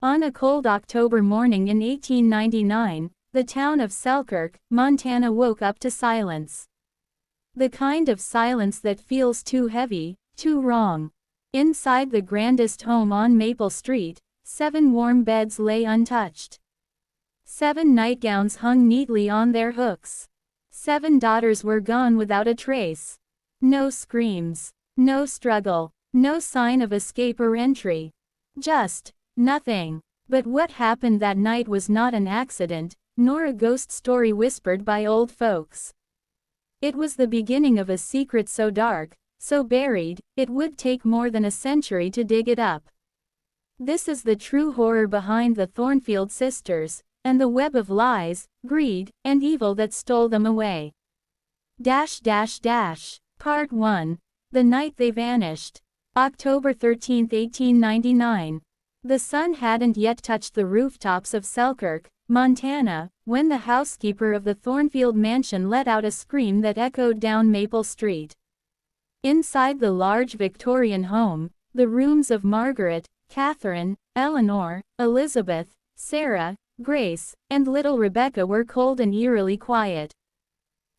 On a cold October morning in 1899, the town of Selkirk, Montana woke up to silence. The kind of silence that feels too heavy, too wrong. Inside the grandest home on Maple Street, 7 warm beds lay untouched. 7 nightgowns hung neatly on their hooks. 7 daughters were gone without a trace. No screams, no struggle, no sign of escape or entry. Just nothing. But what happened that night was not an accident, nor a ghost story whispered by old folks. It was the beginning of a secret so dark, so buried, it would take more than a century to dig it up. This is the true horror behind the Thornfield Sisters, and the web of lies, greed, and evil that stole them away. Part 1. The Night They Vanished. October 13, 1899. The sun hadn't yet touched the rooftops of Selkirk, Montana, when the housekeeper of the Thornfield mansion let out a scream that echoed down Maple Street. Inside the large Victorian home, the rooms of Margaret, Catherine, Eleanor, Elizabeth, Sarah, Grace, and little Rebecca were cold and eerily quiet.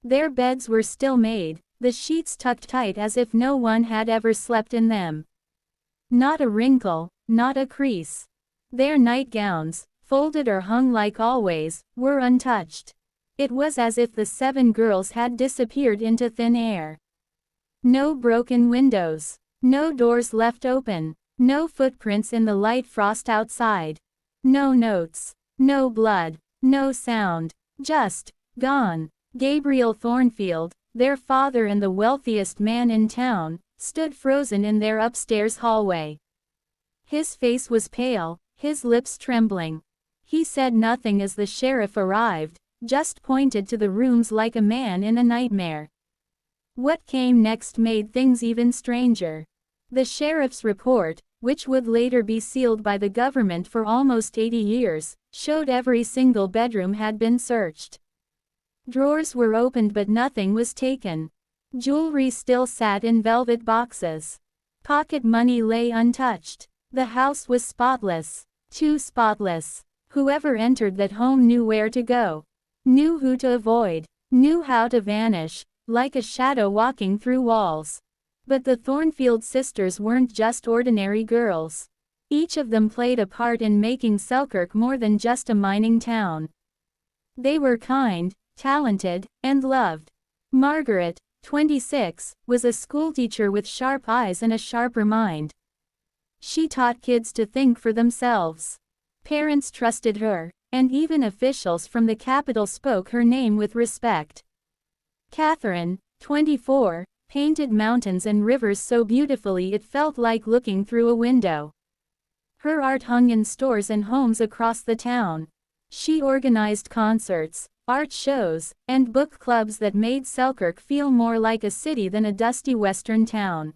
Their beds were still made, the sheets tucked tight as if no one had ever slept in them. Not a wrinkle, not a crease. Their nightgowns, folded or hung like always, were untouched. It was as if the 7 girls had disappeared into thin air. No broken windows, no doors left open, no footprints in the light frost outside. No notes, no blood, no sound, just gone. Gabriel Thornfield, their father and the wealthiest man in town, stood frozen in their upstairs hallway. His face was pale, his lips trembling. He said nothing as the sheriff arrived, just pointed to the rooms like a man in a nightmare. What came next made things even stranger. The sheriff's report, which would later be sealed by the government for almost 80 years, showed every single bedroom had been searched. Drawers were opened but nothing was taken. Jewelry still sat in velvet boxes. Pocket money lay untouched. The house was spotless. Too spotless. Whoever entered that home knew where to go. Knew who to avoid. Knew how to vanish, like a shadow walking through walls. But the Thornfield sisters weren't just ordinary girls. Each of them played a part in making Selkirk more than just a mining town. They were kind, talented, and loved. Margaret, 26, was a schoolteacher with sharp eyes and a sharper mind. She taught kids to think for themselves. Parents trusted her, and even officials from the capital spoke her name with respect. Catherine, 24, painted mountains and rivers so beautifully it felt like looking through a window. Her art hung in stores and homes across the town. She organized concerts, art shows, and book clubs that made Selkirk feel more like a city than a dusty western town.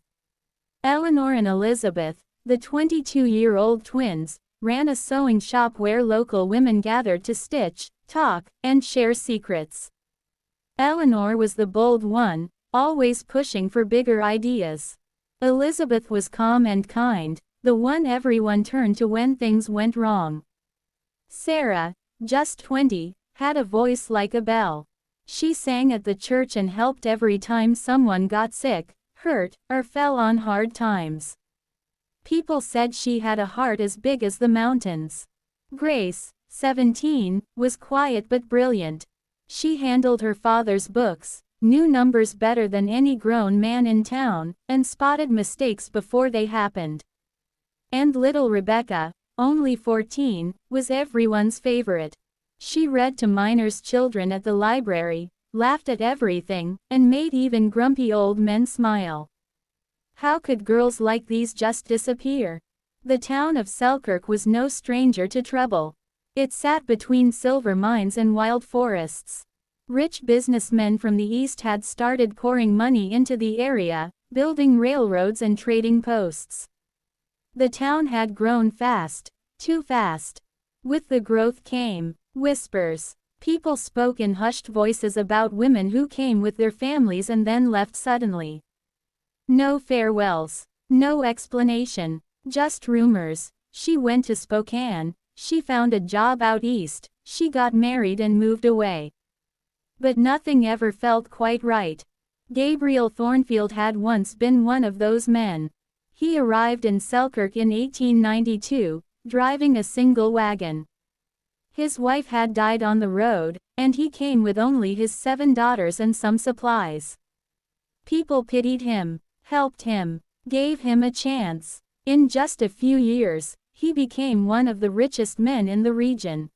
Eleanor and Elizabeth, the 22-year-old twins, ran a sewing shop where local women gathered to stitch, talk, and share secrets. Eleanor was the bold one, always pushing for bigger ideas. Elizabeth was calm and kind, the one everyone turned to when things went wrong. Sarah, just 20, had a voice like a bell. She sang at the church and helped every time someone got sick, hurt, or fell on hard times. People said she had a heart as big as the mountains. Grace, 17, was quiet but brilliant. She handled her father's books, knew numbers better than any grown man in town, and spotted mistakes before they happened. And little Rebecca, only 14, was everyone's favorite. She read to minors' children at the library, laughed at everything, and made even grumpy old men smile. How could girls like these just disappear? The town of Selkirk was no stranger to trouble. It sat between silver mines and wild forests. Rich businessmen from the east had started pouring money into the area, building railroads and trading posts. The town had grown fast, too fast. With the growth came whispers. People spoke in hushed voices about women who came with their families and then left suddenly. No farewells, no explanation, just rumors. She went to Spokane, she found a job out east, she got married and moved away. But nothing ever felt quite right. Gabriel Thornfield had once been one of those men. He arrived in Selkirk in 1892, driving a single wagon. His wife had died on the road, and he came with only his 7 daughters and some supplies. People pitied him, helped him, gave him a chance. In just a few years, he became one of the richest men in the region.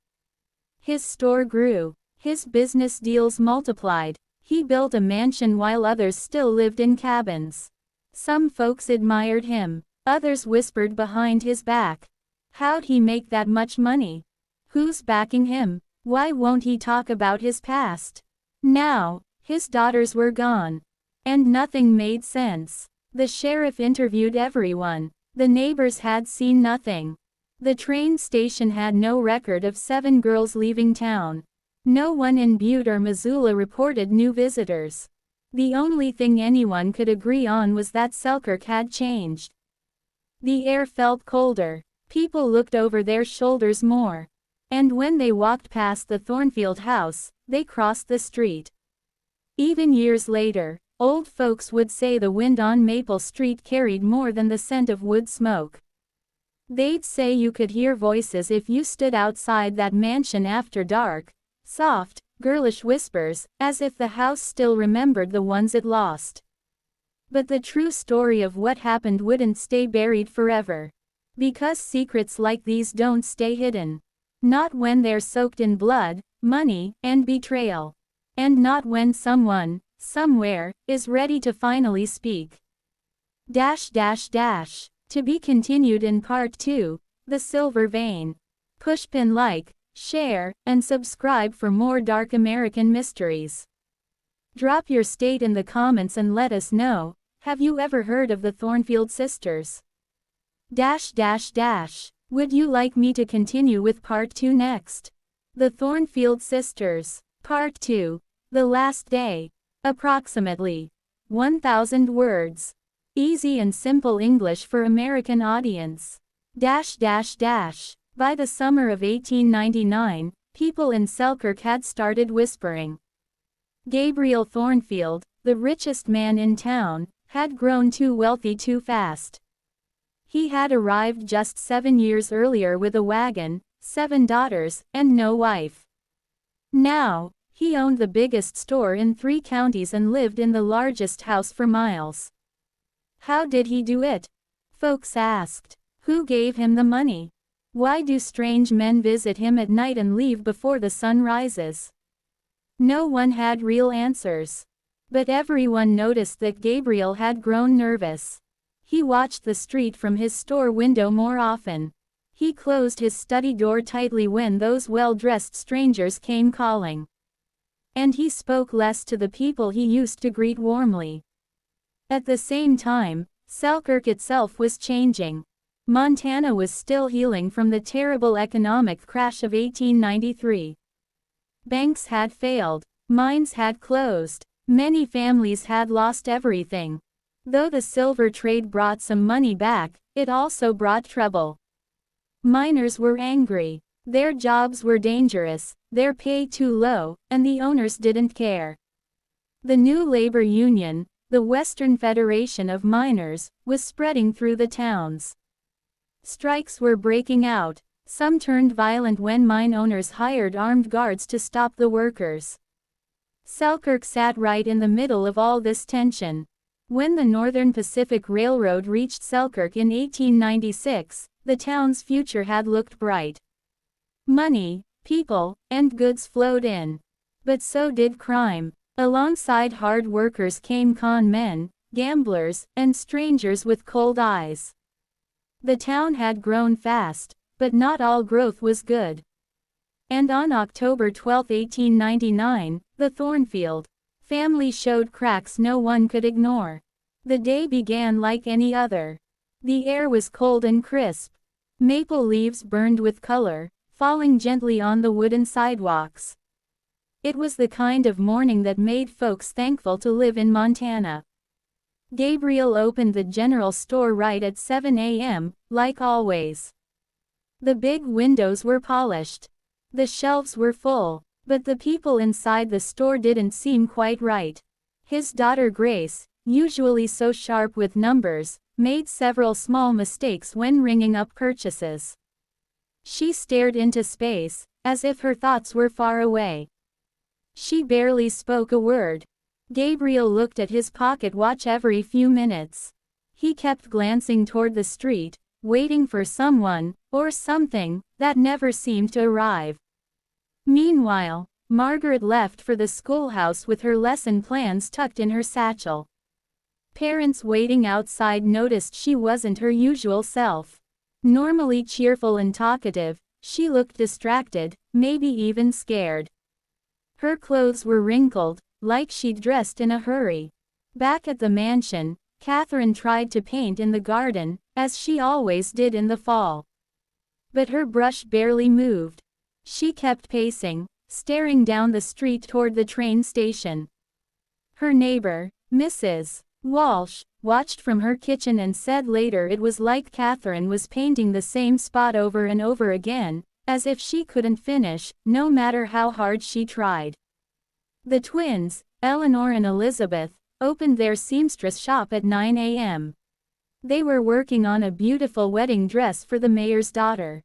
His store grew. His business deals multiplied. He built a mansion while others still lived in cabins. Some folks admired him, others whispered behind his back. How'd he make that much money? Who's backing him? Why won't he talk about his past? Now, his daughters were gone. And nothing made sense. The sheriff interviewed everyone. The neighbors had seen nothing. The train station had no record of 7 girls leaving town. No one in Butte or Missoula reported new visitors. The only thing anyone could agree on was that Selkirk had changed. The air felt colder. People looked over their shoulders more. And when they walked past the Thornfield house, they crossed the street. Even years later, old folks would say the wind on Maple Street carried more than the scent of wood smoke. They'd say you could hear voices if you stood outside that mansion after dark. Soft, girlish whispers, as if the house still remembered the ones it lost. But the true story of what happened wouldn't stay buried forever. Because secrets like these don't stay hidden. Not when they're soaked in blood, money, and betrayal. And not when someone, somewhere, is ready to finally speak. To be continued in Part 2, The Silver Vein. Pushpin like, share, and subscribe for more dark American mysteries. Drop your state in the comments and let us know, have you ever heard of the Thornfield Sisters? Would you like me to continue with Part 2 next? The Thornfield Sisters. Part 2. The Last Day. Approximately 1,000 words. Easy and simple English for American audience. By the summer of 1899, people in Selkirk had started whispering. Gabriel Thornfield, the richest man in town, had grown too wealthy too fast. He had arrived just 7 years earlier with a wagon, 7 daughters, and no wife. Now, he owned the biggest store in 3 counties and lived in the largest house for miles. How did he do it? Folks asked. Who gave him the money? Why do strange men visit him at night and leave before the sun rises? No one had real answers. But everyone noticed that Gabriel had grown nervous. He watched the street from his store window more often. He closed his study door tightly when those well-dressed strangers came calling. And he spoke less to the people he used to greet warmly. At the same time, Selkirk itself was changing. Montana was still healing from the terrible economic crash of 1893. Banks had failed, mines had closed, many families had lost everything. Though the silver trade brought some money back, it also brought trouble. Miners were angry. Their jobs were dangerous, their pay too low, and the owners didn't care. The new labor union, the Western Federation of Miners, was spreading through the towns. Strikes were breaking out. Some turned violent when mine owners hired armed guards to stop the workers. Selkirk sat right in the middle of all this tension. When the Northern Pacific Railroad reached Selkirk in 1896, the town's future had looked bright. Money, people, and goods flowed in. But so did crime. Alongside hard workers came con men, gamblers, and strangers with cold eyes. The town had grown fast, but not all growth was good. And on October 12, 1899, the Thornfield family showed cracks no one could ignore. The day began like any other. The air was cold and crisp. Maple leaves burned with color, falling gently on the wooden sidewalks. It was the kind of morning that made folks thankful to live in Montana. Gabriel opened the general store right at 7 a.m., like always. The big windows were polished. The shelves were full. But the people inside the store didn't seem quite right. His daughter Grace, usually so sharp with numbers, made several small mistakes when ringing up purchases. She stared into space, as if her thoughts were far away. She barely spoke a word. Gabriel looked at his pocket watch every few minutes. He kept glancing toward the street, waiting for someone, or something, that never seemed to arrive. Meanwhile, Margaret left for the schoolhouse with her lesson plans tucked in her satchel. Parents waiting outside noticed she wasn't her usual self. Normally cheerful and talkative, she looked distracted, maybe even scared. Her clothes were wrinkled, like she'd dressed in a hurry. Back at the mansion, Catherine tried to paint in the garden, as she always did in the fall. But her brush barely moved. She kept pacing, staring down the street toward the train station. Her neighbor, Mrs. Walsh, watched from her kitchen and said later it was like Catherine was painting the same spot over and over again, as if she couldn't finish, no matter how hard she tried. The twins, Eleanor and Elizabeth, opened their seamstress shop at 9 a.m. They were working on a beautiful wedding dress for the mayor's daughter.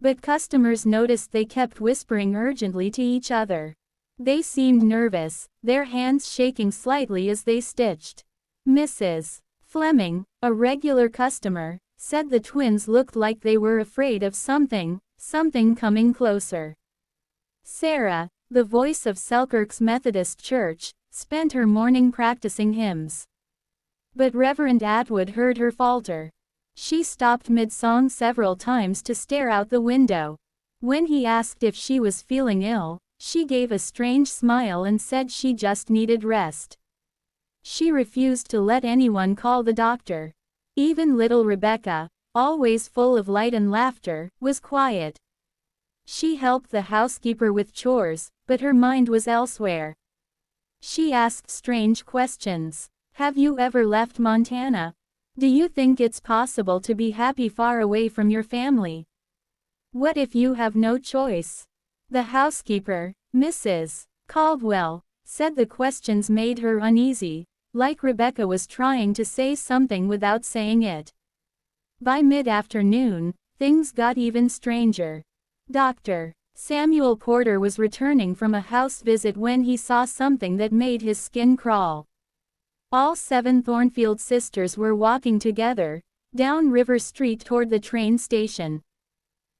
But customers noticed they kept whispering urgently to each other. They seemed nervous, their hands shaking slightly as they stitched. Mrs. Fleming, a regular customer, said the twins looked like they were afraid of something coming closer. Sarah, the voice of Selkirk's Methodist Church, spent her morning practicing hymns. But Reverend Atwood heard her falter. She stopped mid-song several times to stare out the window. When he asked if she was feeling ill, she gave a strange smile and said she just needed rest. She refused to let anyone call the doctor. Even little Rebecca, always full of light and laughter, was quiet. She helped the housekeeper with chores, but her mind was elsewhere. She asked strange questions. Have you ever left Montana? Do you think it's possible to be happy far away from your family? What if you have no choice? The housekeeper, Mrs. Caldwell, said the questions made her uneasy, like Rebecca was trying to say something without saying it. By mid-afternoon, things got even stranger. Dr. Samuel Porter was returning from a house visit when he saw something that made his skin crawl. All 7 Thornfield sisters were walking together, down River Street toward the train station.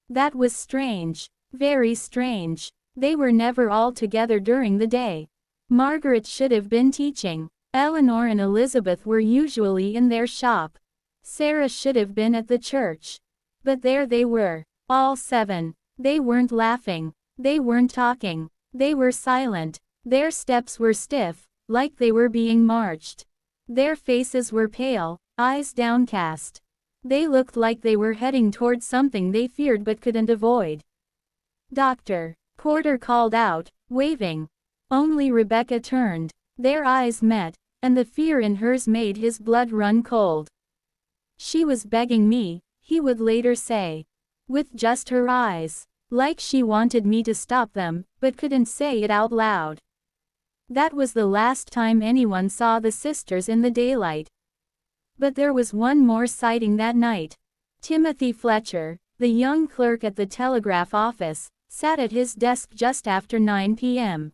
That was strange. Very strange. They were never all together during the day. Margaret should have been teaching. Eleanor and Elizabeth were usually in their shop. Sarah should have been at the church. But there they were, all 7. They weren't laughing. They weren't talking. They were silent. Their steps were stiff, like they were being marched. Their faces were pale, eyes downcast. They looked like they were heading toward something they feared but couldn't avoid. Dr. Porter called out, waving. Only Rebecca turned. Their eyes met, and the fear in hers made his blood run cold. She was begging me, he would later say. With just her eyes. Like she wanted me to stop them, but couldn't say it out loud. That was the last time anyone saw the sisters in the daylight. But there was one more sighting that night. Timothy Fletcher, the young clerk at the telegraph office, sat at his desk just after 9 p.m.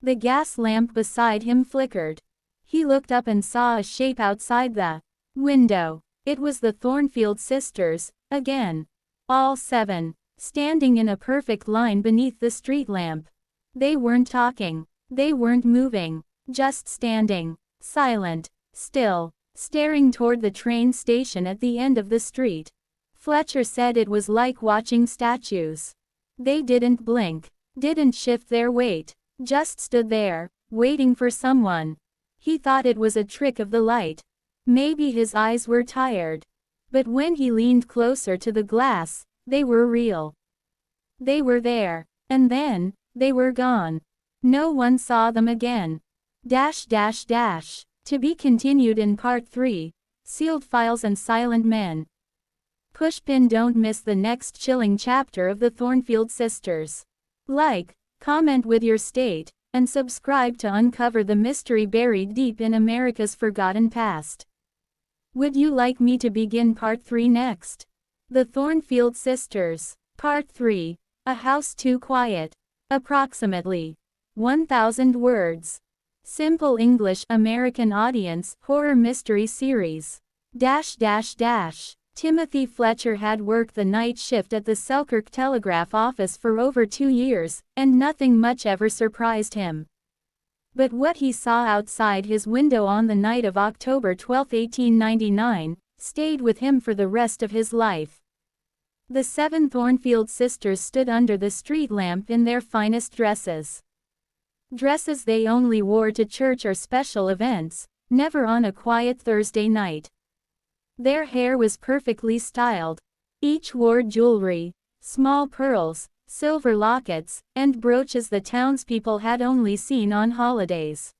The gas lamp beside him flickered. He looked up and saw a shape outside the window. It was the Thornfield sisters, again. All 7, standing in a perfect line beneath the street lamp. They weren't talking. They weren't moving. Just standing. Silent. Still. Staring toward the train station at the end of the street. Fletcher said it was like watching statues. They didn't blink. Didn't shift their weight. Just stood there, waiting for someone. He thought it was a trick of the light. Maybe his eyes were tired. But when he leaned closer to the glass, they were real. They were there. And then, they were gone. No one saw them again. To be continued in Part 3, Sealed Files and Silent Men. Pushpin, don't miss the next chilling chapter of the Thornfield Sisters. Like, comment with your state, and subscribe to uncover the mystery buried deep in America's forgotten past. Would you like me to begin part 3 next? The Thornfield Sisters. Part 3. A House Too Quiet. Approximately 1,000 words. Simple English American audience horror mystery series. Timothy Fletcher had worked the night shift at the Selkirk Telegraph office for over 2 years, and nothing much ever surprised him. But what he saw outside his window on the night of October 12, 1899, stayed with him for the rest of his life. The 7 Thornfield sisters stood under the street lamp in their finest dresses. Dresses they only wore to church or special events, never on a quiet Thursday night. Their hair was perfectly styled. Each wore jewelry, small pearls, silver lockets, and brooches the townspeople had only seen on holidays.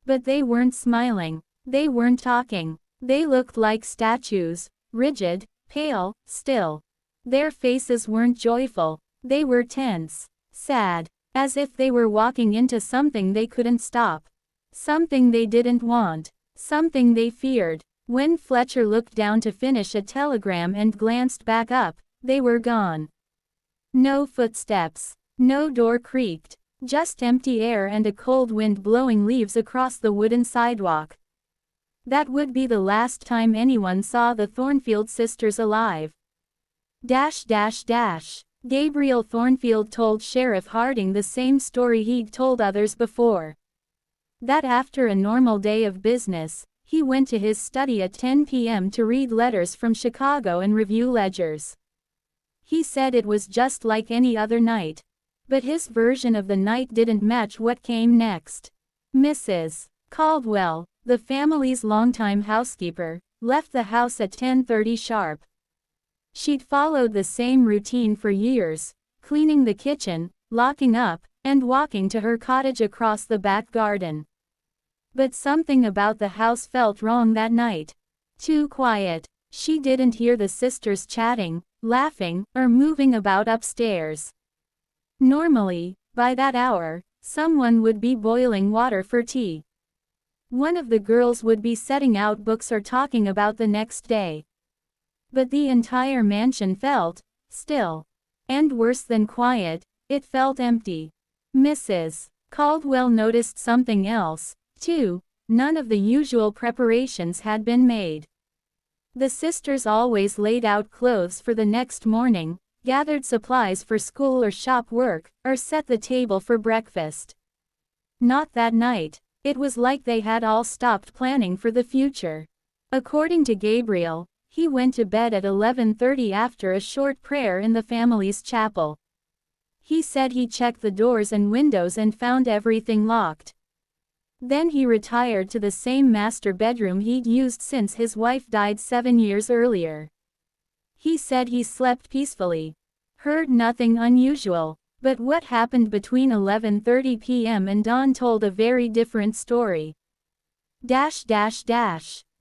But they weren't smiling. They weren't talking. They looked like statues, rigid, pale, still. Their faces weren't joyful. They were tense, sad, as if they were walking into something they couldn't stop. Something they didn't want. Something they feared. When Fletcher looked down to finish a telegram and glanced back up, they were gone. No footsteps. No door creaked. Just empty air and a cold wind blowing leaves across the wooden sidewalk. That would be the last time anyone saw the Thornfield sisters alive. Gabriel Thornfield told Sheriff Harding the same story he'd told others before. That after a normal day of business, he went to his study at 10 p.m. to read letters from Chicago and review ledgers. He said it was just like any other night. But his version of the night didn't match what came next. Mrs. Caldwell, the family's longtime housekeeper, left the house at 10:30 sharp. She'd followed the same routine for years, cleaning the kitchen, locking up, and walking to her cottage across the back garden. But something about the house felt wrong that night. Too quiet. She didn't hear the sisters chatting, laughing, or moving about upstairs. Normally, by that hour, someone would be boiling water for tea. One of the girls would be setting out books or talking about the next day. But the entire mansion felt still. And worse than quiet, it felt empty. Mrs. Caldwell noticed something else, too. None of the usual preparations had been made. The sisters always laid out clothes for the next morning, gathered supplies for school or shop work, or set the table for breakfast. Not that night. It was like they had all stopped planning for the future. According to Gabriel, he went to bed at 11:30 after a short prayer in the family's chapel. He said he checked the doors and windows and found everything locked. Then he retired to the same master bedroom he'd used since his wife died 7 years earlier. He said he slept peacefully. Heard nothing unusual. But what happened between 11:30 p.m. and dawn told a very different story.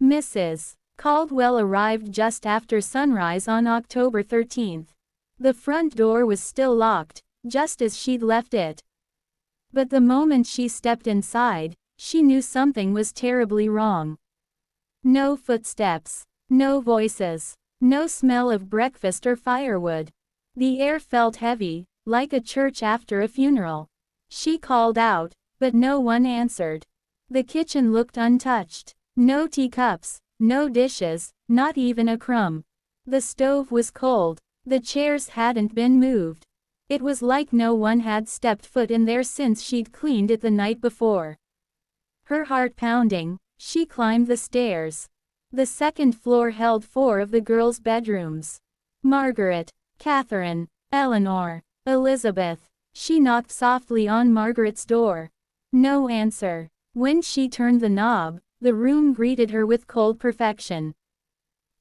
Mrs. Caldwell arrived just after sunrise on October 13th. The front door was still locked, just as she'd left it. But the moment she stepped inside, she knew something was terribly wrong. No footsteps. No voices. No smell of breakfast or firewood. The air felt heavy, like a church after a funeral. She called out, but no one answered. The kitchen looked untouched. No teacups, no dishes, not even a crumb. The stove was cold. The chairs hadn't been moved. It was like no one had stepped foot in there since she'd cleaned it the night before. Her heart pounding, she climbed the stairs. The second floor held 4 of the girls' bedrooms. Margaret, Catherine, Eleanor, Elizabeth. She knocked softly on Margaret's door. No answer. When she turned the knob, the room greeted her with cold perfection.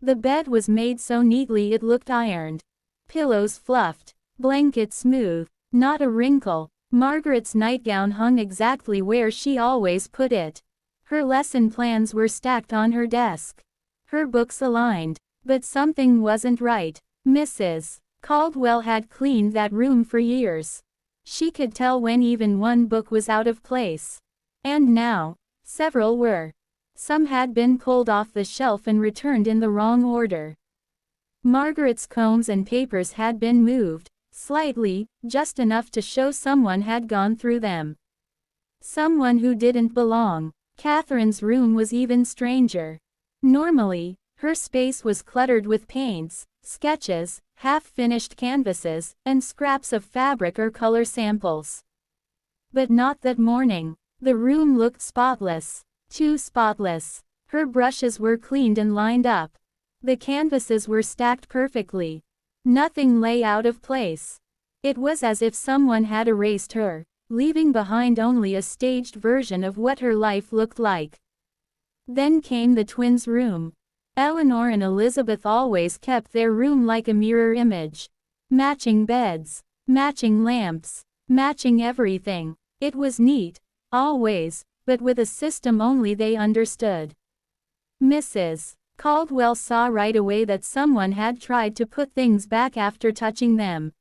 The bed was made so neatly it looked ironed. Pillows fluffed. Blankets smooth. Not a wrinkle. Margaret's nightgown hung exactly where she always put it. Her lesson plans were stacked on her desk. Her books aligned. But something wasn't right. Mrs. Caldwell had cleaned that room for years. She could tell when even one book was out of place. And now, several were. Some had been pulled off the shelf and returned in the wrong order. Margaret's combs and papers had been moved, slightly, just enough to show someone had gone through them. Someone who didn't belong. Catherine's room was even stranger. Normally, her space was cluttered with paints, sketches, half-finished canvases, and scraps of fabric or color samples. But not that morning. The room looked spotless. Too spotless. Her brushes were cleaned and lined up. The canvases were stacked perfectly. Nothing lay out of place. It was as if someone had erased her, leaving behind only a staged version of what her life looked like. Then came the twins' room. Eleanor and Elizabeth always kept their room like a mirror image. Matching beds, matching lamps, matching everything. It was neat, always, but with a system only they understood. Mrs. Caldwell saw right away that someone had tried to put things back after touching them.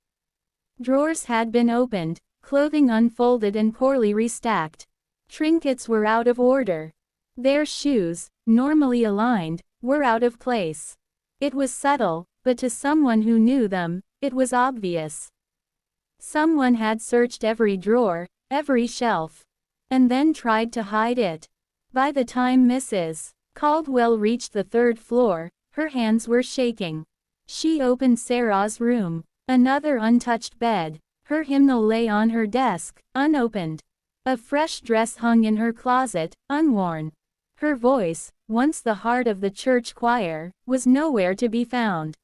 Drawers had been opened, clothing unfolded and poorly restacked. Trinkets were out of order. Their shoes, normally aligned, were out of place. It was subtle, but to someone who knew them, it was obvious. Someone had searched every drawer, every shelf, and then tried to hide it. By the time Mrs. Caldwell reached the third floor, her hands were shaking. She opened Sarah's room. Another untouched bed. Her hymnal lay on her desk, unopened. A fresh dress hung in her closet, unworn. Her voice, once the heart of the church choir, was nowhere to be found.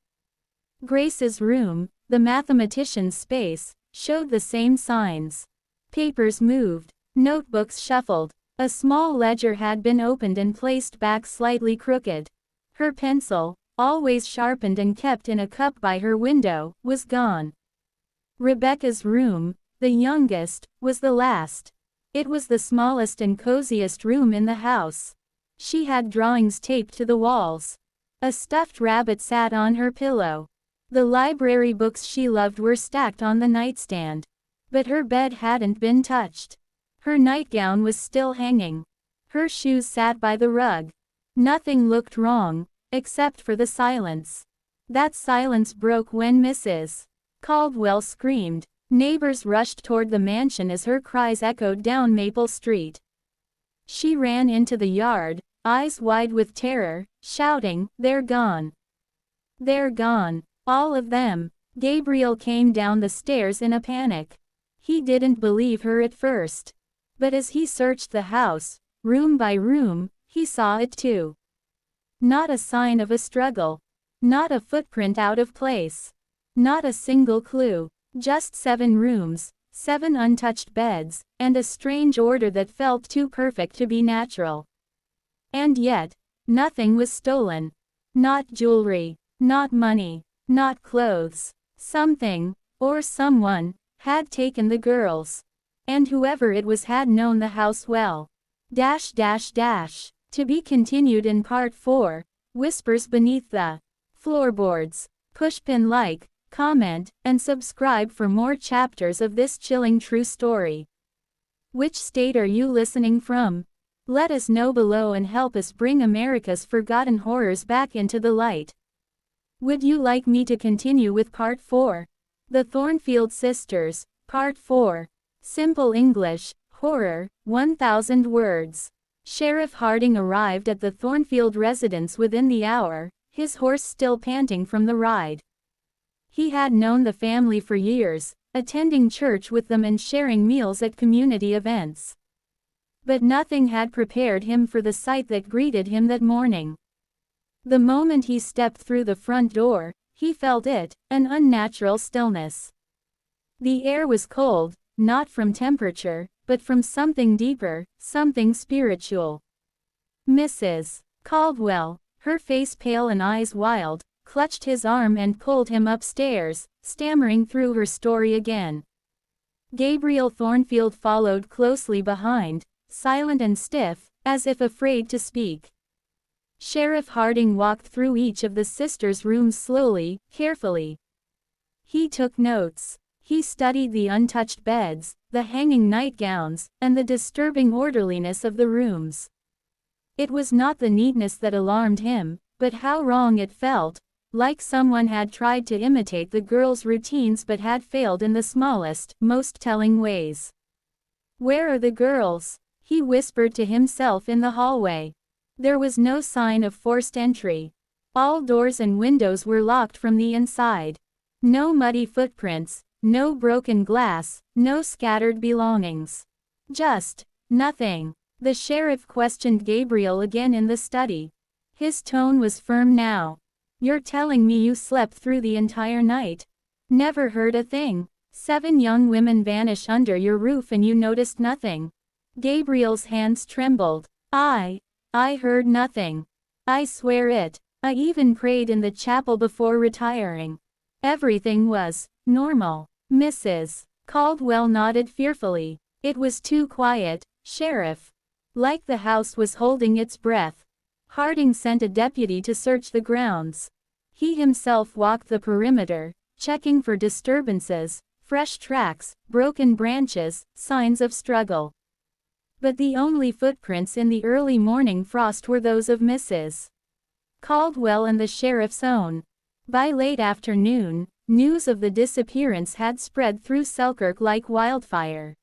Grace's room, the mathematician's space, showed the same signs. Papers moved, notebooks shuffled. A small ledger had been opened and placed back slightly crooked. Her pencil, always sharpened and kept in a cup by her window, was gone. Rebecca's room, the youngest, was the last. It was the smallest and coziest room in the house. She had drawings taped to the walls. A stuffed rabbit sat on her pillow. The library books she loved were stacked on the nightstand. But her bed hadn't been touched. Her nightgown was still hanging. Her shoes sat by the rug. Nothing looked wrong, except for the silence. That silence broke when Mrs. Caldwell screamed. Neighbors rushed toward the mansion as her cries echoed down Maple Street. She ran into the yard, eyes wide with terror, shouting, "They're gone! They're gone! All of them!" Gabriel came down the stairs in a panic. He didn't believe her at first. But as he searched the house, room by room, he saw it too. Not a sign of a struggle. Not a footprint out of place. Not a single clue. Just 7 rooms, 7 untouched beds, and a strange order that felt too perfect to be natural. And yet, nothing was stolen. Not jewelry, not money, not clothes. Something, or someone, had taken the girls. And whoever it was had known the house well. To be continued in Part 4, Whispers Beneath the Floorboards. Pushpin like, comment, and subscribe for more chapters of this chilling true story. Which state are you listening from? Let us know below and help us bring America's forgotten horrors back into the light. Would you like me to continue with Part 4? The Thornfield Sisters, Part 4. Simple English, horror, 1,000 words. Sheriff Harding arrived at the Thornfield residence within the hour, his horse still panting from the ride. He had known the family for years, attending church with them and sharing meals at community events. But nothing had prepared him for the sight that greeted him that morning. The moment he stepped through the front door, he felt it, an unnatural stillness. The air was cold, not from temperature, but from something deeper, something spiritual. Mrs. Caldwell, her face pale and eyes wild, clutched his arm and pulled him upstairs, stammering through her story again. Gabriel Thornfield followed closely behind, silent and stiff, as if afraid to speak. Sheriff Harding walked through each of the sisters' rooms slowly, carefully. He took notes. He studied the untouched beds, the hanging nightgowns, and the disturbing orderliness of the rooms. It was not the neatness that alarmed him, but how wrong it felt, like someone had tried to imitate the girls' routines but had failed in the smallest, most telling ways. "Where are the girls?" he whispered to himself in the hallway. There was no sign of forced entry. All doors and windows were locked from the inside. No muddy footprints, no broken glass, no scattered belongings. Just nothing. The sheriff questioned Gabriel again in the study. His tone was firm now. "You're telling me you slept through the entire night? Never heard a thing? 7 young women vanish under your roof and you noticed nothing?" Gabriel's hands trembled. I heard nothing. I swear it. I even prayed in the chapel before retiring. Everything was normal." Mrs. Caldwell nodded fearfully. "It was too quiet, Sheriff. Like the house was holding its breath." Harding sent a deputy to search the grounds. He himself walked the perimeter, checking for disturbances, fresh tracks, broken branches, signs of struggle. But the only footprints in the early morning frost were those of Mrs. Caldwell and the sheriff's own. By late afternoon, news of the disappearance had spread through Selkirk like wildfire.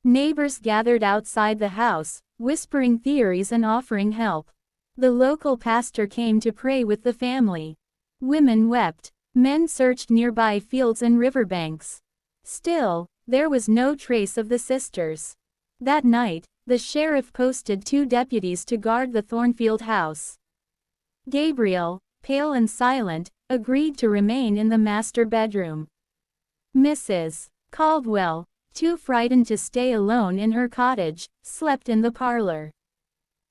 Neighbors gathered outside the house, whispering theories and offering help. The local pastor came to pray with the family. Women wept. Men searched nearby fields and riverbanks. Still, there was no trace of the sisters. That night, the sheriff posted 2 deputies to guard the Thornfield house. Gabriel, pale and silent, agreed to remain in the master bedroom. Mrs. Caldwell, too frightened to stay alone in her cottage, slept in the parlor.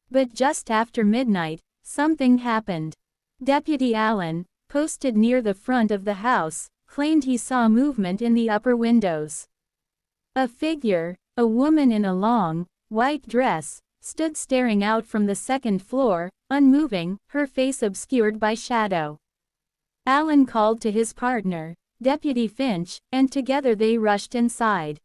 But just after midnight, something happened. Deputy Allen, posted near the front of the house, claimed he saw movement in the upper windows. A figure, a woman in a long, white dress, stood staring out from the 2nd floor, unmoving, her face obscured by shadow. Allen called to his partner, Deputy Finch, and together they rushed inside.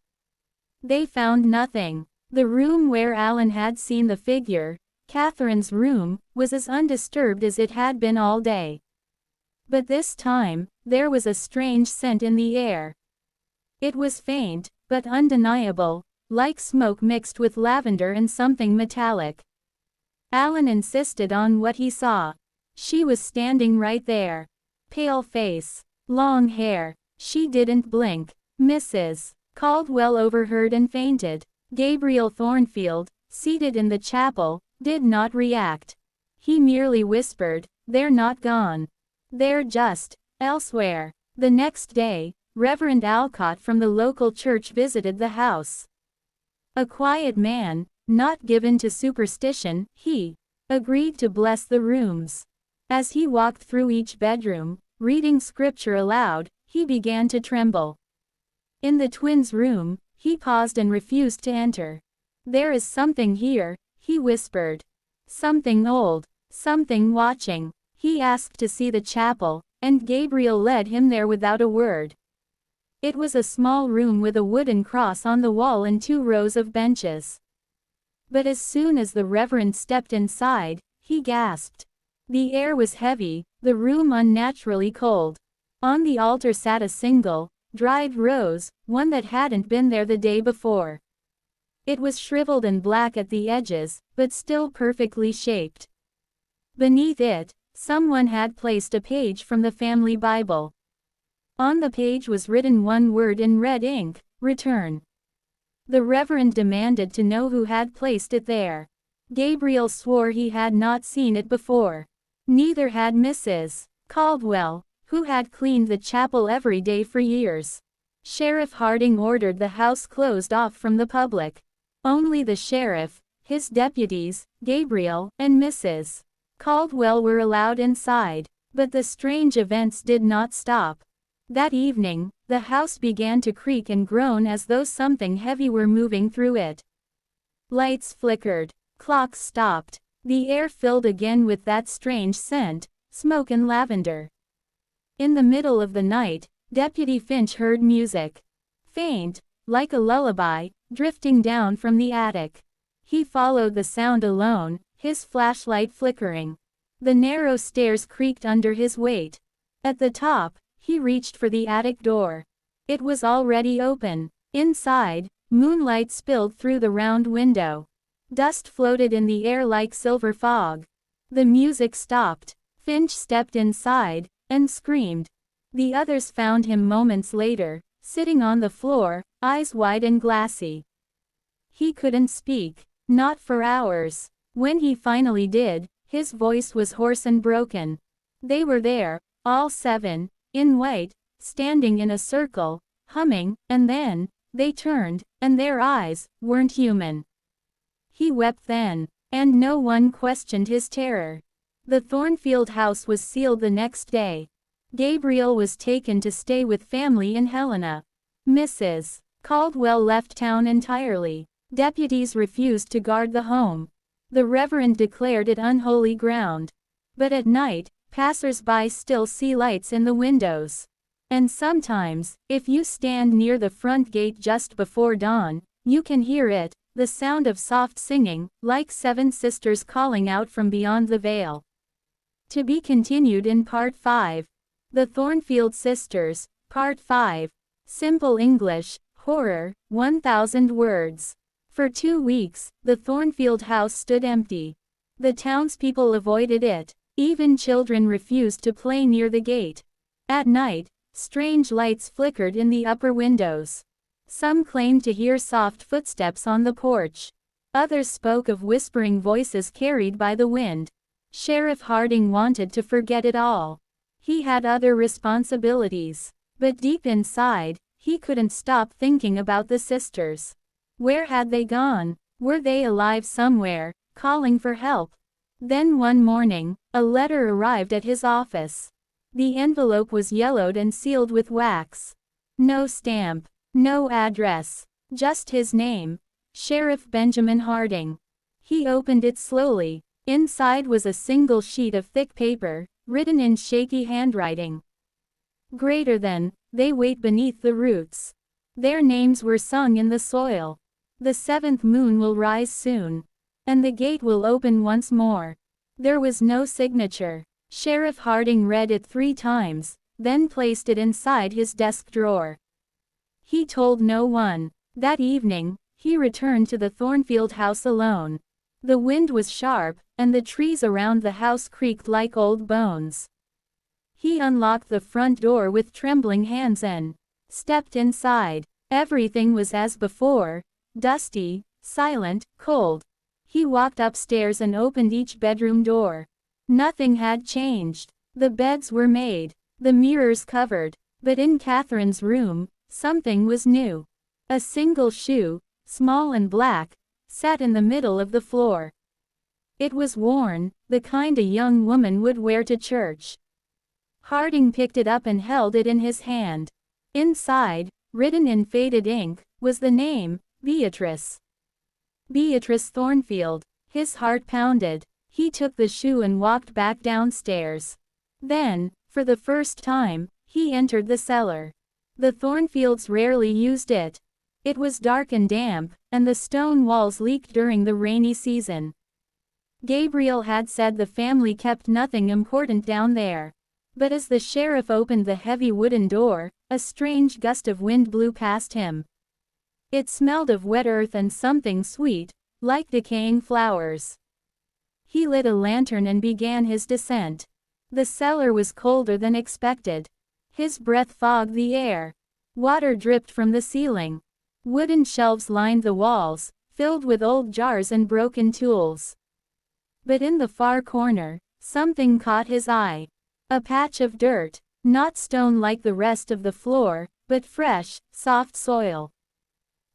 They found nothing. The room where Allen had seen the figure, Catherine's room, was as undisturbed as it had been all day. But this time, there was a strange scent in the air. It was faint, but undeniable, like smoke mixed with lavender and something metallic. Allen insisted on what he saw. She was standing right there. Pale face, long hair. She didn't blink. Mrs. Caldwell overheard and fainted. Gabriel Thornfield, seated in the chapel, did not react. He merely whispered, "They're not gone. They're just elsewhere." The next day, Reverend Alcott from the local church visited the house. A quiet man, not given to superstition, he agreed to bless the rooms. As he walked through each bedroom, reading scripture aloud, he began to tremble. In the twins' room, he paused and refused to enter. "There is something here," he whispered. "Something old, something watching." He asked to see the chapel, and Gabriel led him there without a word. It was a small room with a wooden cross on the wall and 2 rows of benches. But as soon as the Reverend stepped inside, he gasped. The air was heavy, the room unnaturally cold. On the altar sat a single, dried rose, one that hadn't been there the day before. It was shriveled and black at the edges, but still perfectly shaped. Beneath it, someone had placed a page from the family Bible. On the page was written one word in red ink: "Return." The Reverend demanded to know who had placed it there. Gabriel swore he had not seen it before. Neither had Mrs. Caldwell, who had cleaned the chapel every day for years. Sheriff Harding ordered the house closed off from the public. Only the sheriff, his deputies, Gabriel, and Mrs. Caldwell were allowed inside. But the strange events did not stop. That evening, the house began to creak and groan as though something heavy were moving through it. Lights flickered. Clocks stopped. The air filled again with that strange scent, smoke and lavender. In the middle of the night, Deputy Finch heard music. Faint, like a lullaby, drifting down from the attic. He followed the sound alone, his flashlight flickering. The narrow stairs creaked under his weight. At the top, he reached for the attic door. It was already open. Inside, moonlight spilled through the round window. Dust floated in the air like silver fog. The music stopped. Finch stepped inside, and screamed. The others found him moments later, sitting on the floor, eyes wide and glassy. He couldn't speak, not for hours. When he finally did, his voice was hoarse and broken. They were there, all 7, in white, standing in a circle, humming, and then, they turned, and their eyes weren't human. He wept then, and no one questioned his terror. The Thornfield house was sealed the next day. Gabriel was taken to stay with family in Helena. Mrs. Caldwell left town entirely. Deputies refused to guard the home. The Reverend declared it unholy ground. But at night, passers-by still see lights in the windows. And sometimes, if you stand near the front gate just before dawn, you can hear it, the sound of soft singing, like 7 sisters calling out from beyond the veil. To be continued in Part 5. The Thornfield Sisters, Part 5. Simple English, Horror, 1,000 words. For 2 weeks, the Thornfield house stood empty. The townspeople avoided it. Even children refused to play near the gate. At night, strange lights flickered in the upper windows. Some claimed to hear soft footsteps on the porch. Others spoke of whispering voices carried by the wind. Sheriff Harding wanted to forget it all. He had other responsibilities. But deep inside, he couldn't stop thinking about the sisters. Where had they gone? Were they alive somewhere, calling for help? Then one morning, a letter arrived at his office. The envelope was yellowed and sealed with wax. No stamp, no address, just his name, Sheriff Benjamin Harding. He opened it slowly. Inside was a single sheet of thick paper, written in shaky handwriting. Greater than, they wait beneath the roots. Their names were sung in the soil. The 7th moon will rise soon. And the gate will open once more. There was no signature. Sheriff Harding read it 3 times, then placed it inside his desk drawer. He told no one. That evening, he returned to the Thornfield house alone. The wind was sharp, and the trees around the house creaked like old bones. He unlocked the front door with trembling hands and stepped inside. Everything was as before, dusty, silent, cold. He walked upstairs and opened each bedroom door. Nothing had changed. The beds were made, the mirrors covered. But in Catherine's room, something was new. A single shoe, small and black, sat in the middle of the floor. It was worn, the kind a young woman would wear to church. Harding picked it up and held it in his hand. Inside, written in faded ink, was the name, Beatrice. Beatrice Thornfield. His heart pounded. He took the shoe and walked back downstairs. Then, for the first time, he entered the cellar. The Thornfields rarely used it. It was dark and damp, and the stone walls leaked during the rainy season. Gabriel had said the family kept nothing important down there. But as the sheriff opened the heavy wooden door, a strange gust of wind blew past him. It smelled of wet earth and something sweet, like decaying flowers. He lit a lantern and began his descent. The cellar was colder than expected. His breath fogged the air. Water dripped from the ceiling. Wooden shelves lined the walls, filled with old jars and broken tools. But in the far corner, something caught his eye. A patch of dirt, not stone like the rest of the floor, but fresh, soft soil.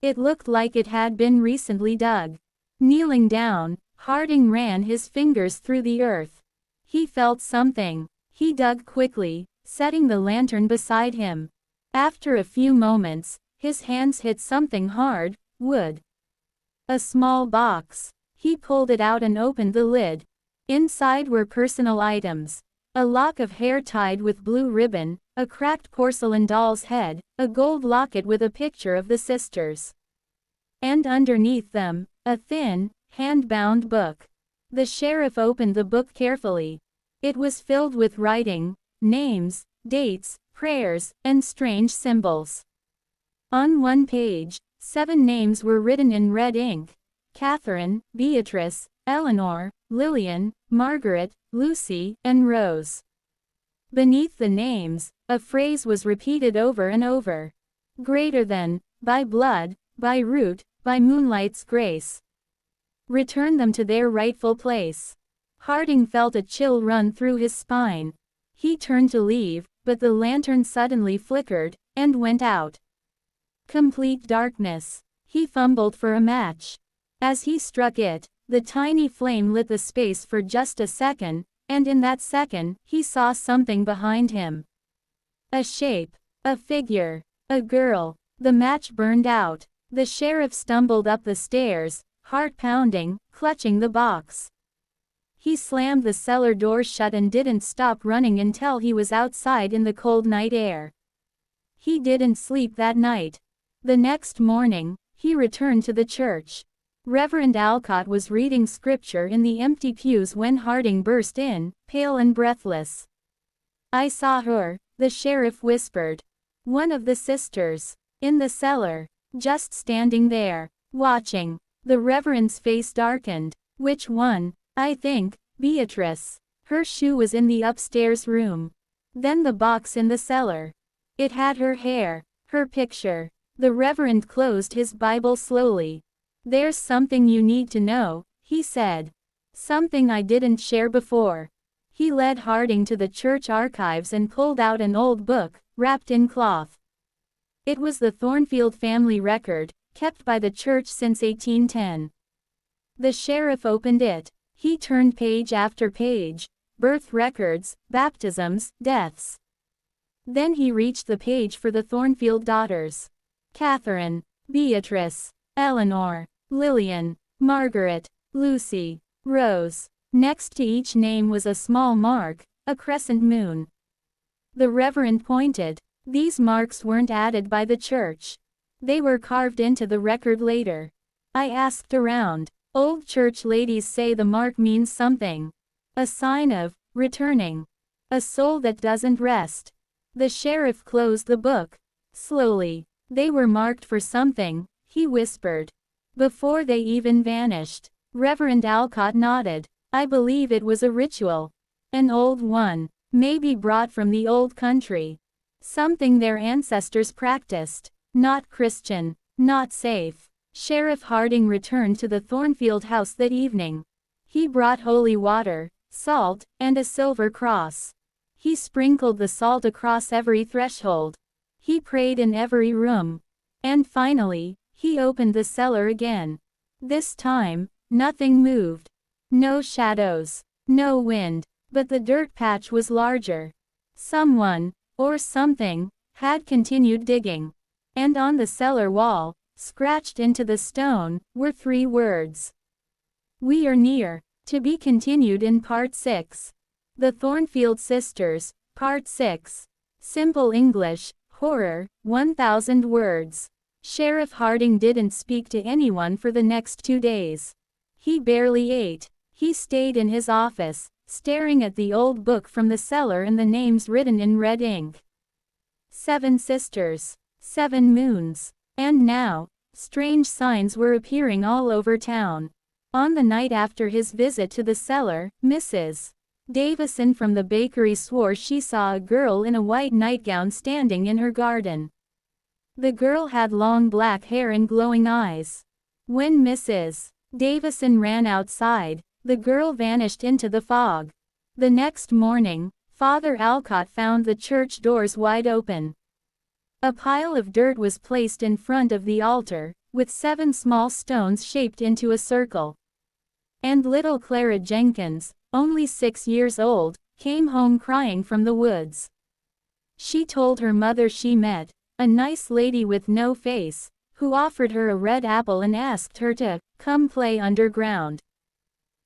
It looked like it had been recently dug. Kneeling down, Harding ran his fingers through the earth. He felt something. He dug quickly, setting the lantern beside him. After a few moments, his hands hit something hard, wood. A small box. He pulled it out and opened the lid. Inside were personal items. A lock of hair tied with blue ribbon, a cracked porcelain doll's head, a gold locket with a picture of the sisters. And underneath them, a thin, hand-bound book. The sheriff opened the book carefully. It was filled with writing, names, dates, prayers, and strange symbols. On one page, 7 names were written in red ink: Catherine, Beatrice, Eleanor, Lillian, Margaret, Lucy, and Rose. Beneath the names, a phrase was repeated over and over. Greater than, by blood, by root, by moonlight's grace. Return them to their rightful place. Harding felt a chill run through his spine. He turned to leave, but the lantern suddenly flickered, and went out. Complete darkness. He fumbled for a match. As he struck it, the tiny flame lit the space for just a second, and in that second, he saw something behind him. A shape. A figure. A girl. The match burned out. The sheriff stumbled up the stairs, heart pounding, clutching the box. He slammed the cellar door shut and didn't stop running until he was outside in the cold night air. He didn't sleep that night. The next morning, he returned to the church. Reverend Alcott was reading scripture in the empty pews when Harding burst in, pale and breathless. "I saw her," the sheriff whispered. "One of the sisters. In the cellar. Just standing there. Watching." The Reverend's face darkened. "Which one?" "I think, Beatrice. Her shoe was in the upstairs room. Then the box in the cellar. It had her hair, her picture." The Reverend closed his Bible slowly. "There's something you need to know," he said. "Something I didn't share before." He led Harding to the church archives and pulled out an old book, wrapped in cloth. It was the Thornfield family record, kept by the church since 1810. The sheriff opened it. He turned page after page: birth records, baptisms, deaths. Then he reached the page for the Thornfield daughters. Catherine, Beatrice, Eleanor, Lillian, Margaret, Lucy, Rose. Next to each name was a small mark, a crescent moon. The Reverend pointed. "These marks weren't added by the church. They were carved into the record later. I asked around. Old church ladies say the mark means something. A sign of returning. A soul that doesn't rest." The sheriff closed the book. Slowly. "They were marked for something," he whispered. "Before they even vanished." Reverend Alcott nodded. "I believe it was a ritual. An old one. Maybe brought from the old country. Something their ancestors practiced. Not Christian. Not safe." Sheriff Harding returned to the Thornfield house that evening. He brought holy water, salt, and a silver cross. He sprinkled the salt across every threshold. He prayed in every room. And finally, he opened the cellar again. This time, nothing moved. No shadows. No wind. But the dirt patch was larger. Someone, or something, had continued digging. And on the cellar wall, scratched into the stone, were 3 words. "We are near." To be continued in Part 6. The Thornfield Sisters, Part 6. Simple English, horror, 1,000 words. Sheriff Harding didn't speak to anyone for the next 2 days. He barely ate. He stayed in his office, staring at the old book from the cellar and the names written in red ink. 7 sisters. 7 moons. And now, strange signs were appearing all over town. On the night after his visit to the cellar, Mrs. Davison from the bakery swore she saw a girl in a white nightgown standing in her garden. The girl had long black hair and glowing eyes. When Mrs. Davison ran outside, the girl vanished into the fog. The next morning, Father Alcott found the church doors wide open. A pile of dirt was placed in front of the altar, with 7 small stones shaped into a circle. And little Clara Jenkins, only 6 years old, came home crying from the woods. She told her mother she met a nice lady with no face, who offered her a red apple and asked her to come play underground.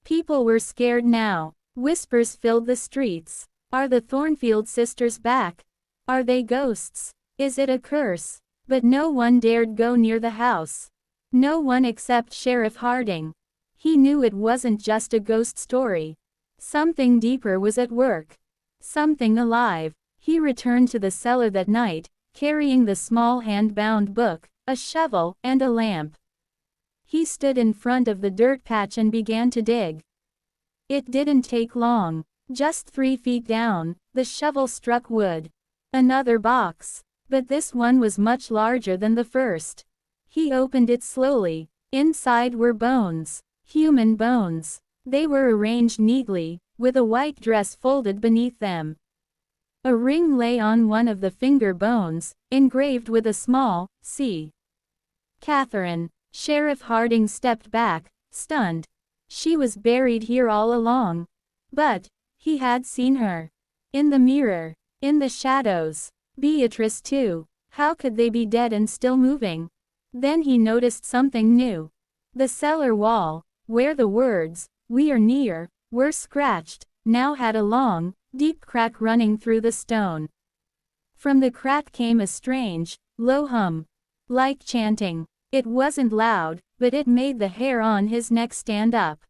People were scared now. Whispers filled the streets. Are the Thornfield sisters back? Are they ghosts? Is it a curse? But no one dared go near the house. No one except Sheriff Harding. He knew it wasn't just a ghost story. Something deeper was at work. Something alive. He returned to the cellar that night, carrying the small hand-bound book, a shovel, and a lamp. He stood in front of the dirt patch and began to dig. It didn't take long. Just 3 feet down, the shovel struck wood. Another box. But this one was much larger than the first. He opened it slowly. Inside were bones. Human bones. They were arranged neatly, with a white dress folded beneath them. A ring lay on one of the finger bones, engraved with a small C. Catherine. Sheriff Harding stepped back, stunned. She was buried here all along. But he had seen her. In the mirror. In the shadows. Beatrice too. How could they be dead and still moving? Then he noticed something new. The cellar wall, where the words, "We are near," were scratched, now had a long, deep crack running through the stone. From the crack came a strange, low hum. Like chanting. It wasn't loud, but it made the hair on his neck stand up.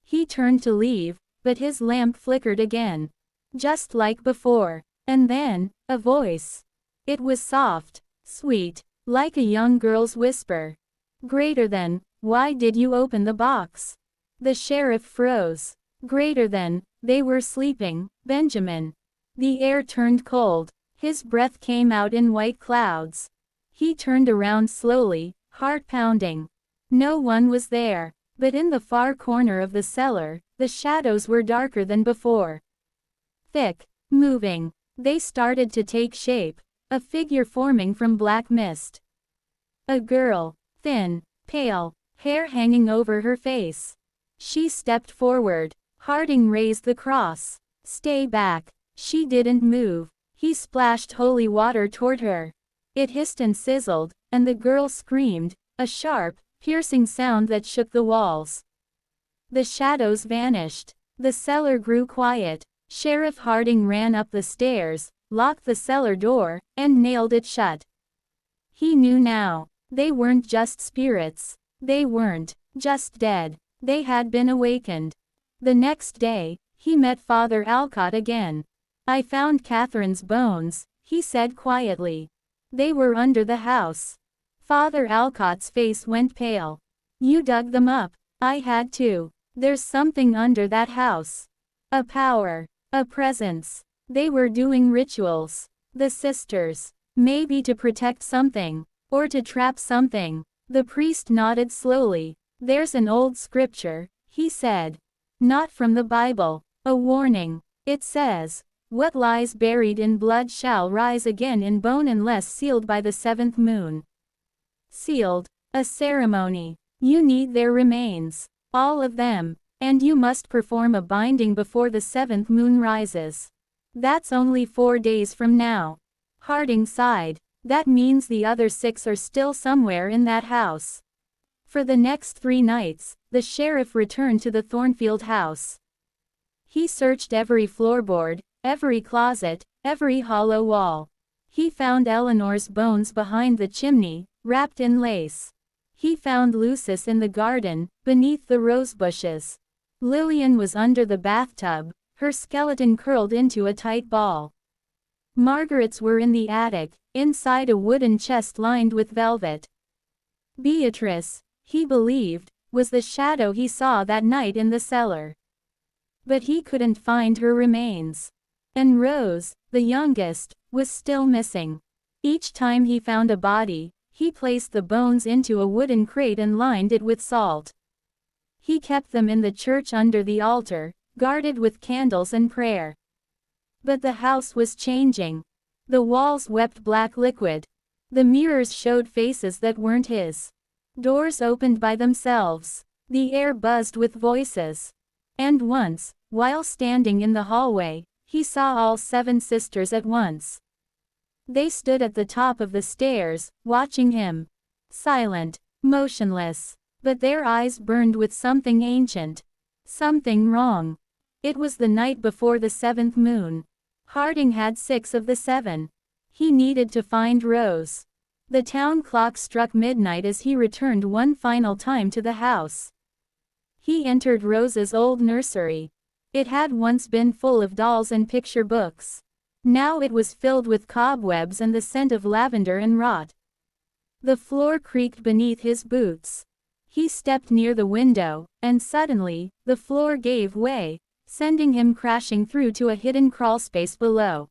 He turned to leave, but his lamp flickered again. Just like before. And then, a voice. It was soft, sweet, like a young girl's whisper. Greater than, "Why did you open the box?" The sheriff froze. Greater than, "They were sleeping, Benjamin." The air turned cold. His breath came out in white clouds. He turned around slowly, heart pounding. No one was there. But in the far corner of the cellar, the shadows were darker than before. Thick, moving. They started to take shape, a figure forming from black mist. A girl, thin, pale, hair hanging over her face. She stepped forward. Harding raised the cross. "Stay back." She didn't move. He splashed holy water toward her. It hissed and sizzled, and the girl screamed, a sharp, piercing sound that shook the walls. The shadows vanished. The cellar grew quiet. Sheriff Harding ran up the stairs, locked the cellar door, and nailed it shut. He knew now. They weren't just spirits. They weren't just dead. They had been awakened. The next day, he met Father Alcott again. "I found Catherine's bones," he said quietly. "They were under the house." Father Alcott's face went pale. "You dug them up." "I had to. There's something under that house. A power. A presence. They were doing rituals. The sisters. Maybe to protect something. Or to trap something." The priest nodded slowly. "There's an old scripture," he said. "Not from the Bible. A warning. It says, 'What lies buried in blood shall rise again in bone unless sealed by the 7th moon.'" Sealed. A ceremony. You need their remains. All of them. And you must perform a binding before the 7th moon rises. That's only 4 days from now. Harding sighed. That means the other 6 are still somewhere in that house. For the next 3 nights, the sheriff returned to the Thornfield house. He searched every floorboard, every closet, every hollow wall. He found Eleanor's bones behind the chimney, wrapped in lace. He found Lucis in the garden, beneath the rose bushes. Lillian was under the bathtub, her skeleton curled into a tight ball. Margaret's were in the attic, inside a wooden chest lined with velvet. Beatrice, he believed, was the shadow he saw that night in the cellar. But he couldn't find her remains. And Rose, the youngest, was still missing. Each time he found a body, he placed the bones into a wooden crate and lined it with salt. He kept them in the church under the altar, guarded with candles and prayer. But the house was changing. The walls wept black liquid. The mirrors showed faces that weren't his. Doors opened by themselves. The air buzzed with voices. And once, while standing in the hallway, he saw all 7 sisters at once. They stood at the top of the stairs, watching him. Silent, motionless. But their eyes burned with something ancient. Something wrong. It was the night before the 7th moon. Harding had 6 of the 7. He needed to find Rose. The town clock struck midnight as he returned one final time to the house. He entered Rose's old nursery. It had once been full of dolls and picture books. Now it was filled with cobwebs and the scent of lavender and rot. The floor creaked beneath his boots. He stepped near the window, and suddenly, the floor gave way, sending him crashing through to a hidden crawlspace below.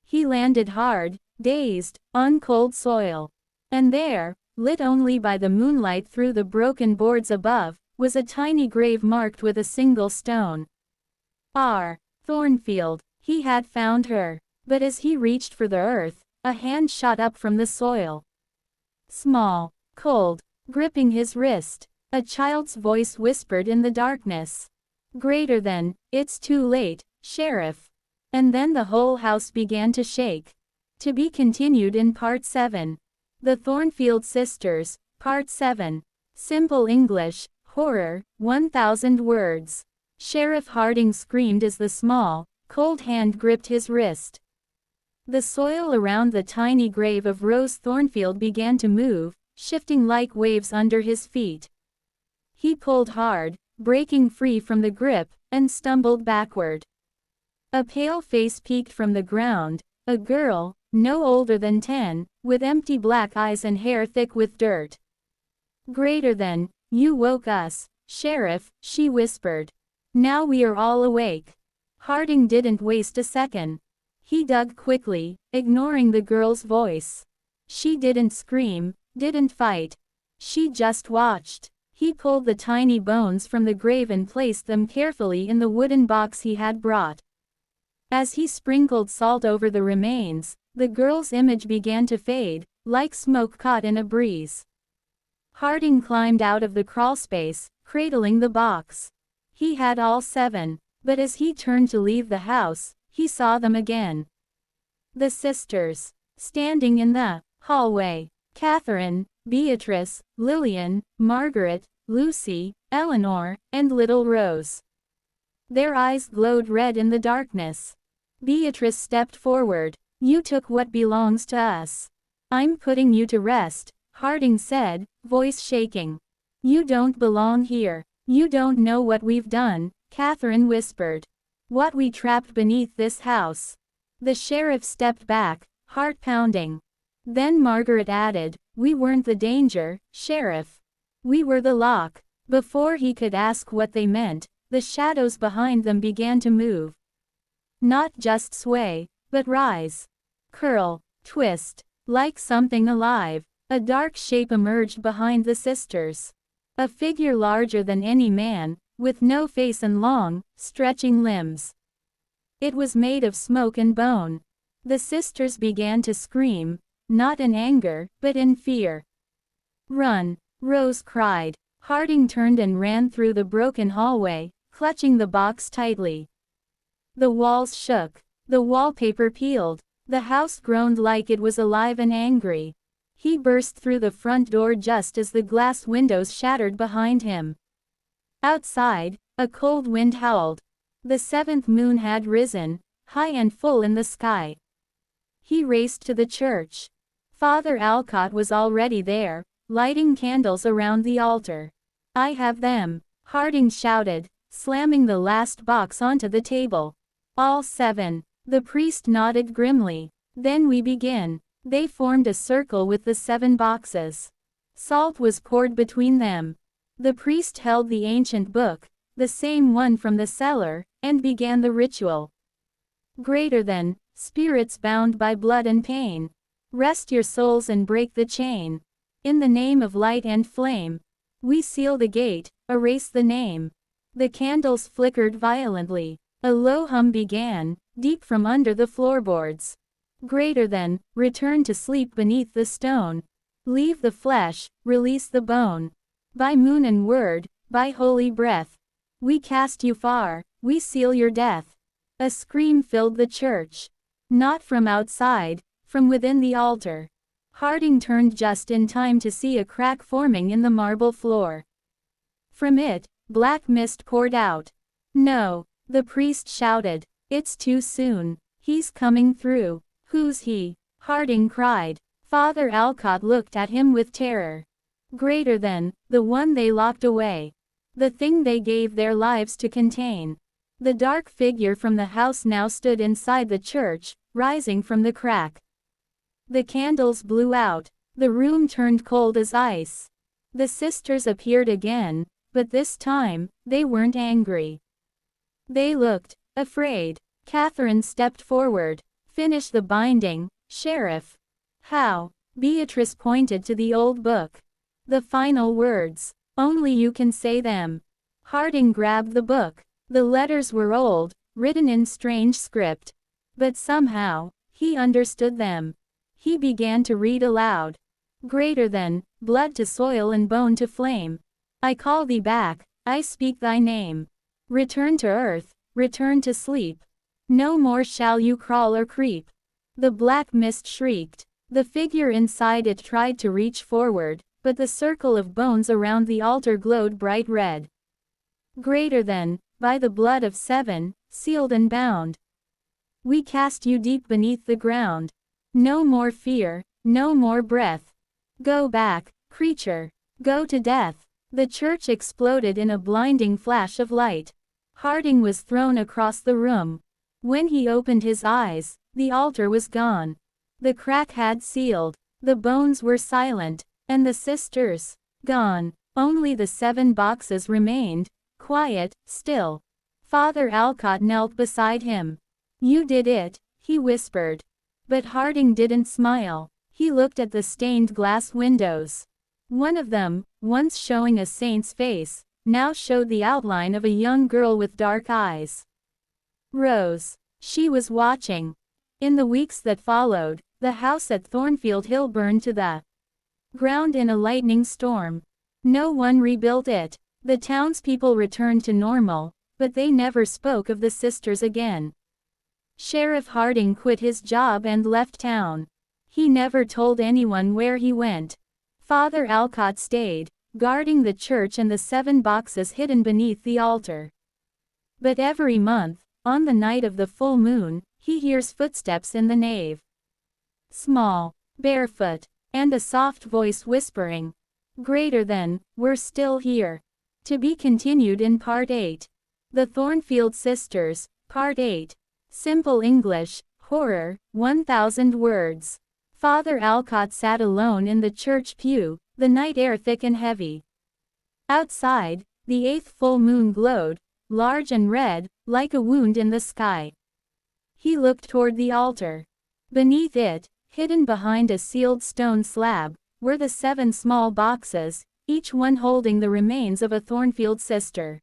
He landed hard, dazed, on cold soil. And there, lit only by the moonlight through the broken boards above, was a tiny grave marked with a single stone. R. Thornfield. He had found her. But as he reached for the earth, a hand shot up from the soil. Small, cold, gripping his wrist, a child's voice whispered in the darkness. Greater than, "It's too late, Sheriff." And then the whole house began to shake. To be continued in Part 7. The Thornfield Sisters, Part 7. Simple English, horror, 1,000 words. Sheriff Harding screamed as the small, cold hand gripped his wrist. The soil around the tiny grave of Rose Thornfield began to move, shifting like waves under his feet. He pulled hard, breaking free from the grip, and stumbled backward. A pale face peeked from the ground, a girl, no older than 10, with empty black eyes and hair thick with dirt. "Greater than, you woke us, Sheriff," she whispered. "Now we are all awake." Harding didn't waste a second. He dug quickly, ignoring the girl's voice. She didn't scream, didn't fight. She just watched. He pulled the tiny bones from the grave and placed them carefully in the wooden box he had brought. As he sprinkled salt over the remains, the girl's image began to fade, like smoke caught in a breeze. Harding climbed out of the crawlspace, cradling the box. He had all 7, but as he turned to leave the house, he saw them again. The sisters, standing in the hallway. Catherine, Beatrice, Lillian, Margaret, Lucy, Eleanor, and little Rose. Their eyes glowed red in the darkness. Beatrice stepped forward. "You took what belongs to us. I'm putting you to rest," Harding said, voice shaking. "You don't belong here. You don't know what we've done," Catherine whispered. "What we trapped beneath this house." The sheriff stepped back, heart pounding. Then Margaret added, "We weren't the danger, Sheriff. We were the lock." Before he could ask what they meant, the shadows behind them began to move. Not just sway, but rise. Curl, twist, like something alive. A dark shape emerged behind the sisters. A figure larger than any man, with no face and long, stretching limbs. It was made of smoke and bone. The sisters began to scream, not in anger, but in fear. "Run!" Rose cried. Harding turned and ran through the broken hallway, clutching the box tightly. The walls shook. The wallpaper peeled. The house groaned like it was alive and angry. He burst through the front door just as the glass windows shattered behind him. Outside, a cold wind howled. The 7th moon had risen, high and full in the sky. He raced to the church. Father Alcott was already there, lighting candles around the altar. "I have them," Harding shouted, slamming the last box onto the table. "All 7. The priest nodded grimly. "Then we begin." They formed a circle with the 7 boxes. Salt was poured between them. The priest held the ancient book, the same one from the cellar, and began the ritual. "Greater than, spirits bound by blood and pain. Rest your souls and break the chain. In the name of light and flame. We seal the gate, erase the name." The candles flickered violently. A low hum began, deep from under the floorboards. "Greater than, return to sleep beneath the stone. Leave the flesh, release the bone. By moon and word, by holy breath. We cast you far, we seal your death." A scream filled the church. Not from outside, from within the altar. Harding turned just in time to see a crack forming in the marble floor. From it, black mist poured out. "No," the priest shouted. "It's too soon. He's coming through." "Who's he?" Harding cried. Father Alcott looked at him with terror. Greater than the one they locked away. The thing they gave their lives to contain. The dark figure from the house now stood inside the church, rising from the crack. The candles blew out. The room turned cold as ice. The sisters appeared again, but this time, they weren't angry. They looked afraid. Catherine stepped forward. "Finish the binding, Sheriff." "How?" Beatrice pointed to the old book. "The final words. Only you can say them." Harding grabbed the book. The letters were old, written in strange script. But somehow, he understood them. He began to read aloud. "Greater than, blood to soil and bone to flame. I call thee back, I speak thy name. Return to earth, return to sleep. No more shall you crawl or creep." The black mist shrieked. The figure inside it tried to reach forward, but the circle of bones around the altar glowed bright red. "Greater than, by the blood of 7, sealed and bound. We cast you deep beneath the ground. No more fear, no more breath. Go back, creature. Go to death." The church exploded in a blinding flash of light. Harding was thrown across the room. When he opened his eyes, the altar was gone. The crack had sealed. The bones were silent. And the sisters? Gone. Only the 7 boxes remained, quiet, still. Father Alcott knelt beside him. "You did it," he whispered. But Harding didn't smile. He looked at the stained glass windows. One of them, once showing a saint's face, now showed the outline of a young girl with dark eyes. Rose. She was watching. In the weeks that followed, the house at Thornfield Hill burned to the ground in a lightning storm. No one rebuilt it. The townspeople returned to normal, but they never spoke of the sisters again. Sheriff Harding quit his job and left town. He never told anyone where he went. Father Alcott stayed, guarding the church and the 7 boxes hidden beneath the altar. But every month, on the night of the full moon, he hears footsteps in the nave. Small, barefoot, and a soft voice whispering, "Greater than, we're still here." To be continued in Part 8. The Thornfield Sisters, Part 8. Simple English, horror, 1,000 words. Father Alcott sat alone in the church pew, the night air thick and heavy. Outside, the 8th full moon glowed, large and red, like a wound in the sky. He looked toward the altar. Beneath it, hidden behind a sealed stone slab, were the 7 small boxes, each one holding the remains of a Thornfield sister.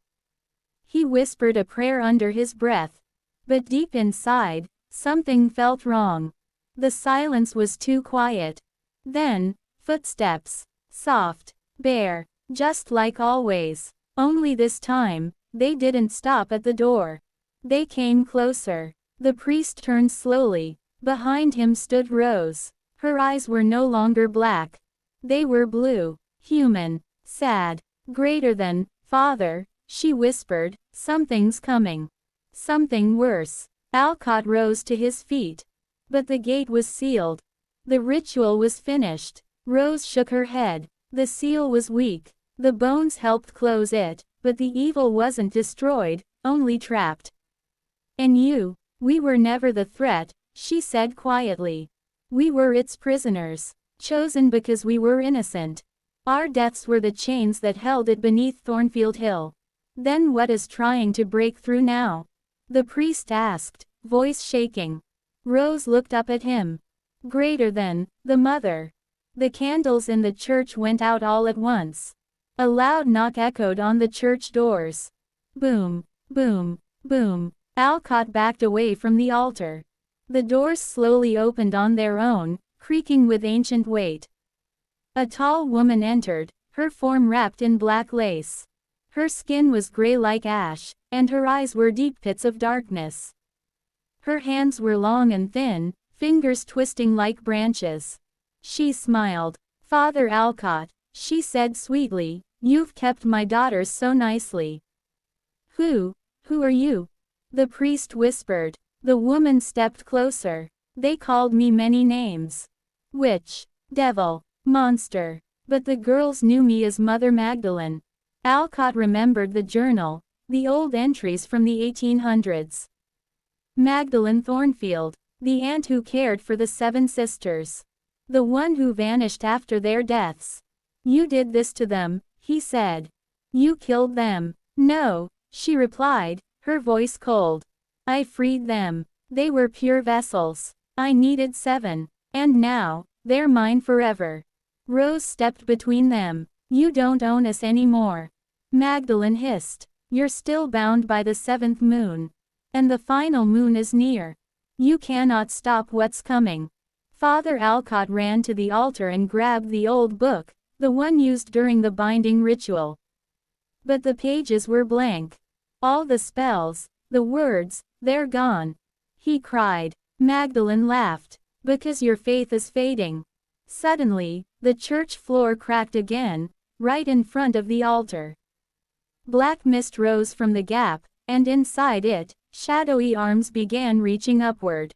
He whispered a prayer under his breath. But deep inside, something felt wrong. The silence was too quiet. Then, footsteps. Soft, bare, just like always. Only this time, they didn't stop at the door. They came closer. The priest turned slowly. Behind him stood Rose. Her eyes were no longer black. They were blue, human, sad. "Greater than, Father," she whispered, "something's coming. Something worse." Alcott rose to his feet. But the gate was sealed. The ritual was finished. Rose shook her head. The seal was weak. The bones helped close it, but the evil wasn't destroyed, only trapped. "And you, we were never the threat," she said quietly. "We were its prisoners, chosen because we were innocent. Our deaths were the chains that held it beneath Thornfield Hill. Then what is trying to break through now?" The priest asked, voice shaking. Rose looked up at him. "Greater than, the mother." The candles in the church went out all at once. A loud knock echoed on the church doors. Boom, boom, boom. Alcott backed away from the altar. The doors slowly opened on their own, creaking with ancient weight. A tall woman entered, her form wrapped in black lace. Her skin was gray like ash, and her eyes were deep pits of darkness. Her hands were long and thin, fingers twisting like branches. She smiled. "Father Alcott," she said sweetly, You've kept my daughters so nicely. Who are you? The priest whispered. The woman stepped closer. They called me many names. Witch, devil, monster. But the girls knew me as Mother Magdalene. Alcott remembered the journal, the old entries from the 1800s. Magdalene Thornfield, the aunt who cared for the 7 sisters. The one who vanished after their deaths. You did this to them, he said. You killed them. No, she replied, her voice cold. I freed them. They were pure vessels. I needed 7. And now, they're mine forever. Rose stepped between them. You don't own us anymore. Magdalene hissed. You're still bound by the 7th moon. And the final moon is near. You cannot stop what's coming. Father Alcott ran to the altar and grabbed the old book, the one used during the binding ritual. But the pages were blank. All the spells, the words, they're gone. He cried. Magdalene laughed. Because your faith is fading. Suddenly, the church floor cracked again, right in front of the altar. Black mist rose from the gap, and inside it, shadowy arms began reaching upward.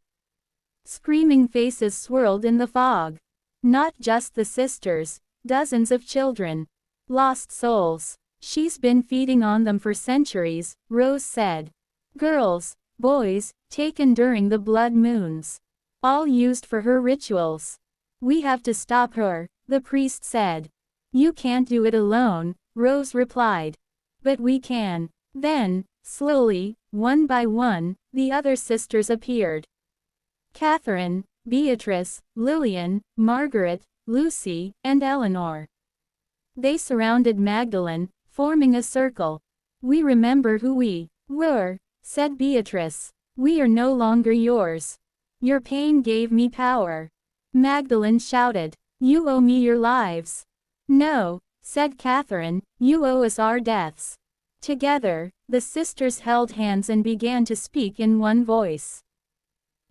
Screaming faces swirled in the fog. Not just the sisters, dozens of children. Lost souls. She's been feeding on them for centuries, Rose said. Girls, boys, taken during the blood moons. All used for her rituals. We have to stop her, the priest said. You can't do it alone, Rose replied. But we can. Then, slowly, one by one, the other sisters appeared. Catherine, Beatrice, Lillian, Margaret, Lucy, and Eleanor. They surrounded Magdalene, forming a circle. We remember who we were, said Beatrice. We are no longer yours. Your pain gave me power. Magdalene shouted. You owe me your lives. No, said Catherine, you owe us our deaths. Together, the sisters held hands and began to speak in one voice.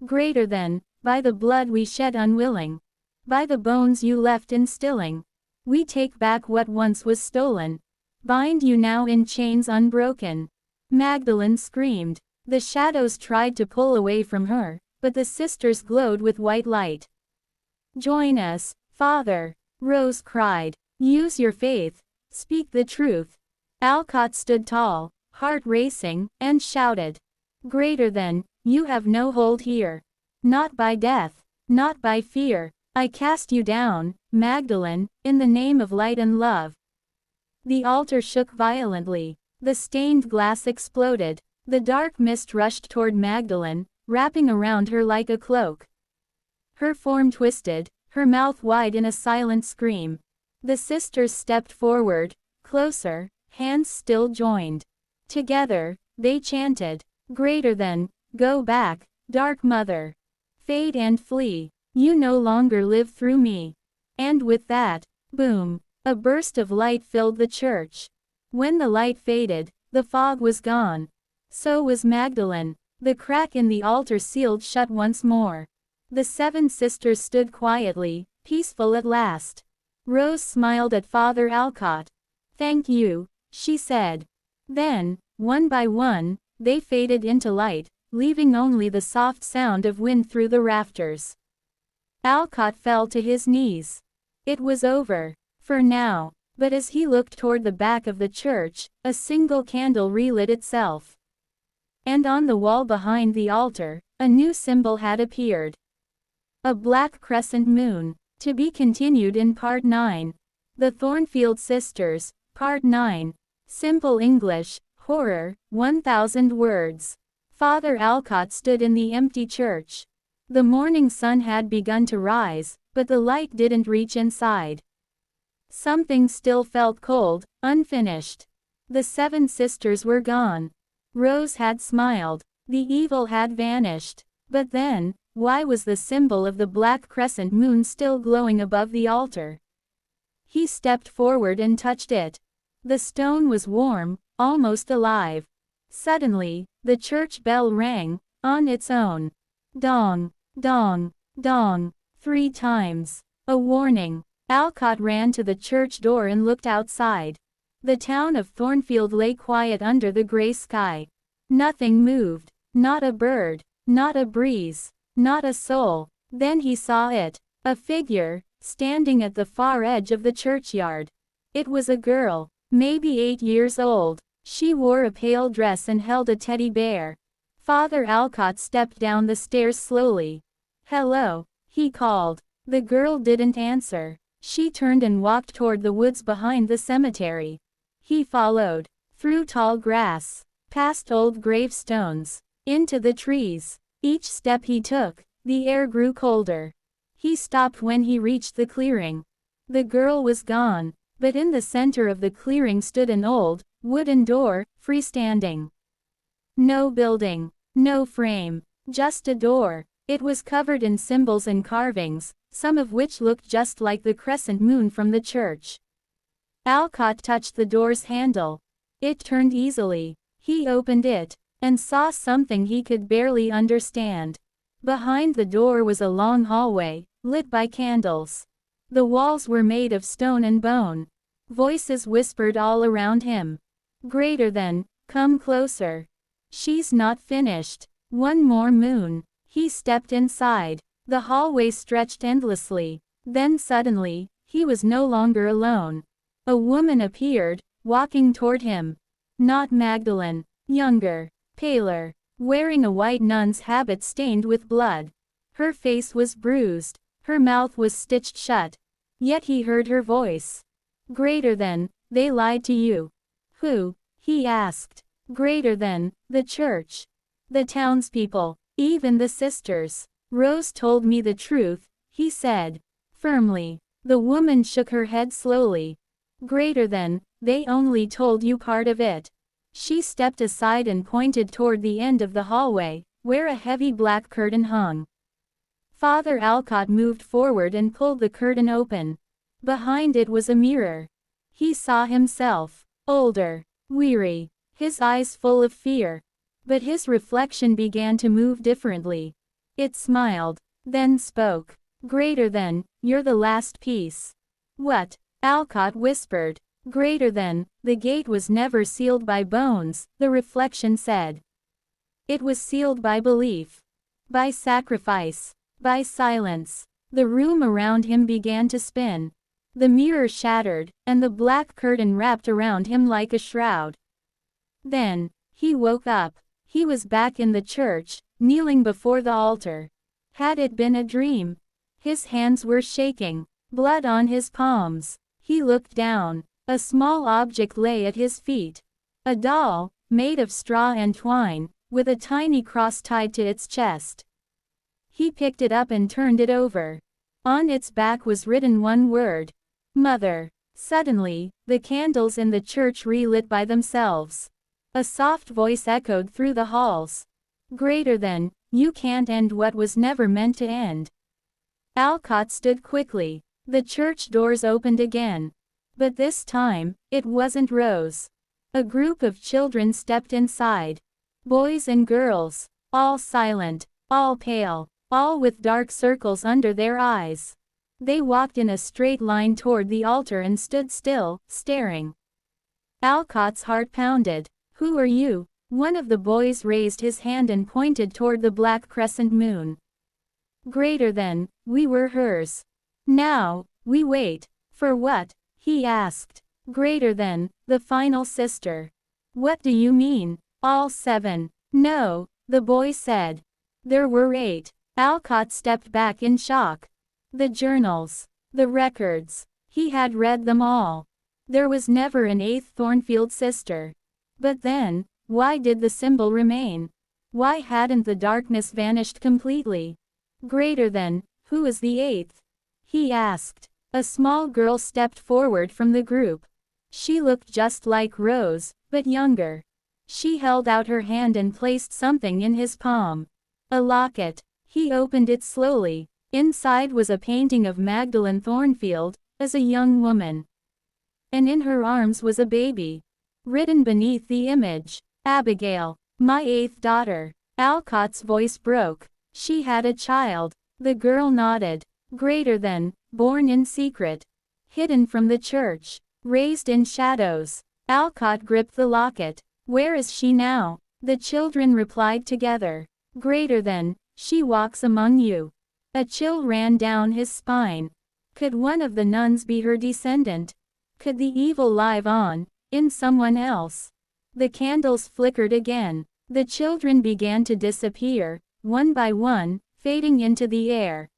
Greater than, by the blood we shed unwilling. By the bones you left instilling. We take back what once was stolen. Bind you now in chains unbroken. Magdalene screamed. The shadows tried to pull away from her, but the sisters glowed with white light. Join us, Father, Rose cried. Use your faith. Speak the truth. Alcott stood tall, heart racing, and shouted. Greater than, you have no hold here. Not by death, not by fear. I cast you down, Magdalene, in the name of light and love. The altar shook violently. The stained glass exploded. The dark mist rushed toward Magdalene, wrapping around her like a cloak. Her form twisted, her mouth wide in a silent scream. The sisters stepped forward, closer, hands still joined. Together, they chanted, Greater than, go back, dark mother. Fade and flee. You no longer live through me. And with that, boom, a burst of light filled the church. When the light faded, the fog was gone. So was Magdalene. The crack in the altar sealed shut once more. The 7 sisters stood quietly, peaceful at last. Rose smiled at Father Alcott. Thank you, she said. Then, one by one, they faded into light, leaving only the soft sound of wind through the rafters. Alcott fell to his knees. It was over, for now, but as he looked toward the back of the church, a single candle relit itself. And on the wall behind the altar, a new symbol had appeared. A black crescent moon. To be continued in Part 9. The Thornfield Sisters, Part 9. Simple English, Horror, 1,000 words. Father Alcott stood in the empty church. The morning sun had begun to rise, but the light didn't reach inside. Something still felt cold, unfinished. The 7 sisters were gone. Rose had smiled. The evil had vanished. But then, why was the symbol of the black crescent moon still glowing above the altar? He stepped forward and touched it. The stone was warm, almost alive. Suddenly, the church bell rang, on its own. Dong, dong, dong, 3 times. A warning. Alcott ran to the church door and looked outside. The town of Thornfield lay quiet under the gray sky. Nothing moved, not a bird, not a breeze, not a soul. Then he saw it, a figure, standing at the far edge of the churchyard. It was a girl, maybe 8 years old. She wore a pale dress and held a teddy bear. Father Alcott stepped down the stairs slowly. "Hello," he called. The girl didn't answer. She turned and walked toward the woods behind the cemetery. He followed, through tall grass, past old gravestones, into the trees. Each step he took, the air grew colder. He stopped when he reached the clearing. The girl was gone, but in the center of the clearing stood an old, wooden door, freestanding. No building, no frame, just a door. It was covered in symbols and carvings, some of which looked just like the crescent moon from the church. Alcott touched the door's handle. It turned easily. He opened it, and saw something he could barely understand. Behind the door was a long hallway, lit by candles. The walls were made of stone and bone. Voices whispered all around him. Greater than, come closer. She's not finished. One more moon. He stepped inside. The hallway stretched endlessly. Then suddenly, he was no longer alone. A woman appeared, walking toward him. Not Magdalene. Younger. Paler. Wearing a white nun's habit stained with blood. Her face was bruised. Her mouth was stitched shut. Yet he heard her voice. Greater than, they lied to you. Who? He asked. Greater than, the church. The townspeople. Even the sisters. Rose told me the truth, he said. Firmly. The woman shook her head slowly. Greater than, they only told you part of it. She stepped aside and pointed toward the end of the hallway, where a heavy black curtain hung. Father Alcott moved forward and pulled the curtain open. Behind it was a mirror. He saw himself, older, weary, his eyes full of fear. But his reflection began to move differently. It smiled, then spoke. Greater than, you're the last piece. What? Alcott whispered. Greater than, the gate was never sealed by bones, the reflection said. It was sealed by belief. By sacrifice. By silence. The room around him began to spin. The mirror shattered, and the black curtain wrapped around him like a shroud. Then, he woke up. He was back in the church, kneeling before the altar. Had it been a dream? His hands were shaking, blood on his palms. He looked down. A small object lay at his feet. A doll, made of straw and twine, with a tiny cross tied to its chest. He picked it up and turned it over. On its back was written one word. Mother. Suddenly, the candles in the church relit by themselves. A soft voice echoed through the halls. Greater than, you can't end what was never meant to end. Alcott stood quickly. The church doors opened again. But this time, it wasn't Rose. A group of children stepped inside. Boys and girls, all silent, all pale, all with dark circles under their eyes. They walked in a straight line toward the altar and stood still, staring. Alcott's heart pounded. Who are you? One of the boys raised his hand and pointed toward the black crescent moon. Greater than, we were hers. Now, we wait. For what? He asked. Greater than, the final sister. What do you mean? All 7. No, the boy said. There were 8. Alcott stepped back in shock. The journals. The records. He had read them all. There was never an 8th Thornfield sister. But then, why did the symbol remain? Why hadn't the darkness vanished completely? Greater than, who is the 8th? He asked. A small girl stepped forward from the group. She looked just like Rose, but younger. She held out her hand and placed something in his palm. A locket. He opened it slowly. Inside was a painting of Magdalene Thornfield, as a young woman. And in her arms was a baby. Written beneath the image, Abigail, my 8th daughter. Alcott's voice broke. She had a child. The girl nodded. Greater than, born in secret. Hidden from the church. Raised in shadows. Alcott gripped the locket. Where is she now? The children replied together. Greater than, she walks among you. A chill ran down his spine. Could one of the nuns be her descendant? Could the evil live on, in someone else? The candles flickered again. The children began to disappear, one by one, fading into the air.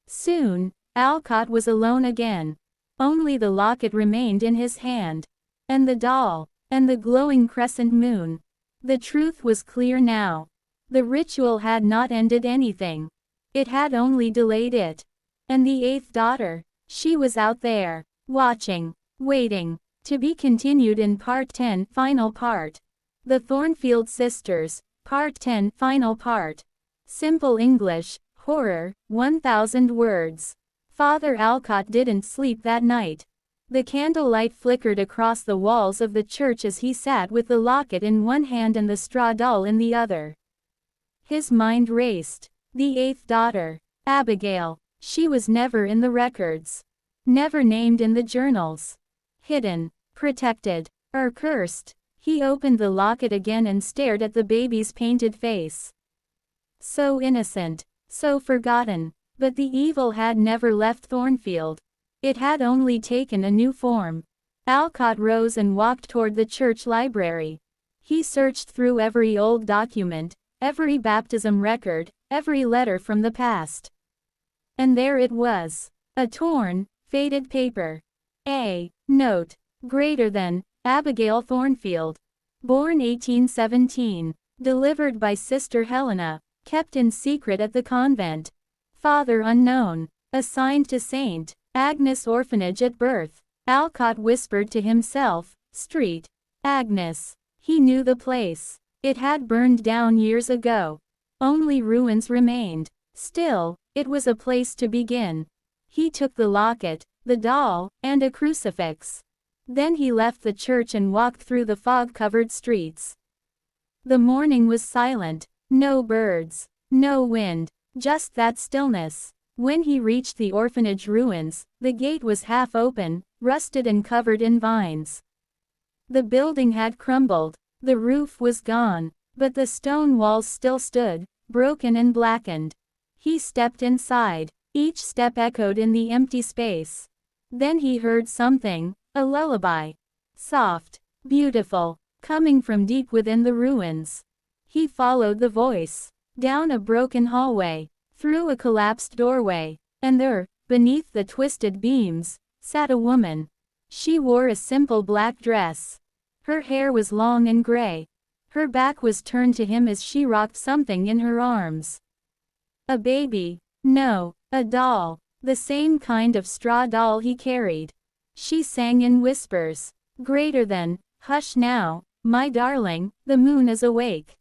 Soon, Alcott was alone again. Only the locket remained in his hand. And the doll, and the glowing crescent moon. The truth was clear now. The ritual had not ended anything. It had only delayed it. And the eighth daughter, she was out there, watching, waiting, to be continued in Part 10, Final Part. The Thornfield Sisters, Part 10, Final Part. Simple English, horror, 1,000 words. Father Alcott didn't sleep that night. The candlelight flickered across the walls of the church as he sat with the locket in one hand and the straw doll in the other. His mind raced. The eighth daughter, Abigail, she was never in the records. Never named in the journals. Hidden, protected, or cursed. He opened the locket again and stared at the baby's painted face. So innocent, so forgotten, but the evil had never left Thornfield. It had only taken a new form. Alcott rose and walked toward the church library. He searched through every old document, every baptism record, every letter from the past. And there it was. A torn, faded paper. A note. Greater than, Abigail Thornfield. Born 1817. Delivered by Sister Helena. Kept in secret at the convent. Father unknown. Assigned to St. Agnes Orphanage at birth. Alcott whispered to himself, Street. Agnes. He knew the place. It had burned down years ago. Only ruins remained. Still, it was a place to begin. He took the locket, the doll, and a crucifix. Then he left the church and walked through the fog-covered streets. The morning was silent. No birds. No wind. Just that stillness. When he reached the orphanage ruins, the gate was half open, rusted and covered in vines. The building had crumbled. The roof was gone. But the stone walls still stood, broken and blackened. He stepped inside. Each step echoed in the empty space. Then he heard something, a lullaby. Soft, beautiful, coming from deep within the ruins. He followed the voice. Down a broken hallway. Through a collapsed doorway. And there, beneath the twisted beams, sat a woman. She wore a simple black dress. Her hair was long and gray. Her back was turned to him as she rocked something in her arms. A baby. No, a doll. The same kind of straw doll he carried. She sang in whispers. Greater than, hush now, my darling, the moon is awake.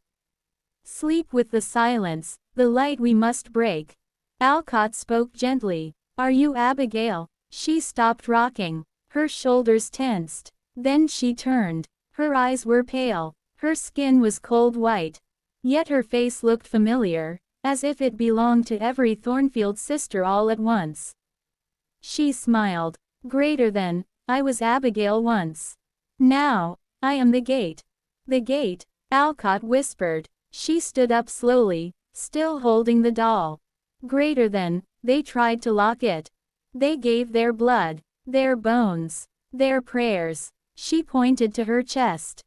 Sleep with the silence, the light we must break. Alcott spoke gently. Are you Abigail? She stopped rocking. Her shoulders tensed. Then she turned. Her eyes were pale. Her skin was cold white. Yet her face looked familiar, as if it belonged to every Thornfield sister all at once. She smiled. Greater than, I was Abigail once. Now, I am the gate. The gate, Alcott whispered. She stood up slowly, still holding the doll. Greater than, they tried to lock it. They gave their blood, their bones, their prayers. She pointed to her chest.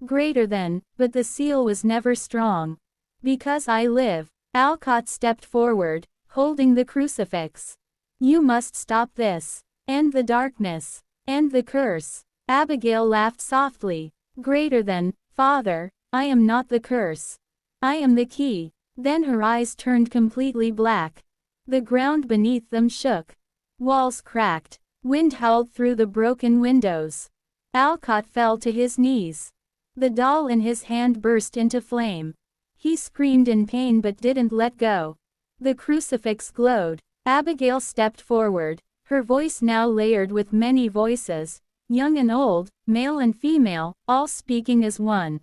Greater than, but the seal was never strong. Because I live. Alcott stepped forward, holding the crucifix. You must stop this. End the darkness. End the curse. Abigail laughed softly. Greater than, Father, I am not the curse. I am the key. Then her eyes turned completely black. The ground beneath them shook. Walls cracked. Wind howled through the broken windows. Alcott fell to his knees. The doll in his hand burst into flame. He screamed in pain but didn't let go. The crucifix glowed. Abigail stepped forward, her voice now layered with many voices, young and old, male and female, all speaking as one.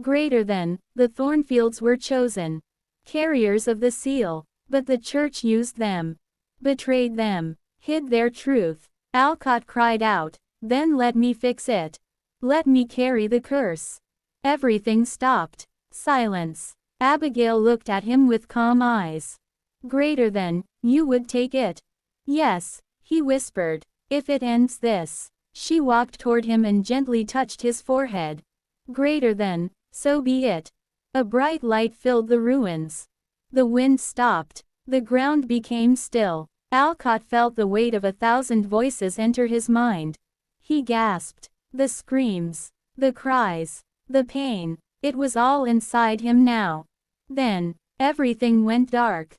Greater than, the Thornfields were chosen. Carriers of the seal. But the church used them. Betrayed them. Hid their truth. Alcott cried out, then let me fix it. Let me carry the curse. Everything stopped. Silence. Abigail looked at him with calm eyes. Greater than, you would take it. Yes, he whispered. If it ends this. She walked toward him and gently touched his forehead. Greater than, so be it. A bright light filled the ruins. The wind stopped. The ground became still. Alcott felt the weight of 1,000 voices enter his mind. He gasped. The screams. The cries. The pain. It was all inside him now. Then, everything went dark.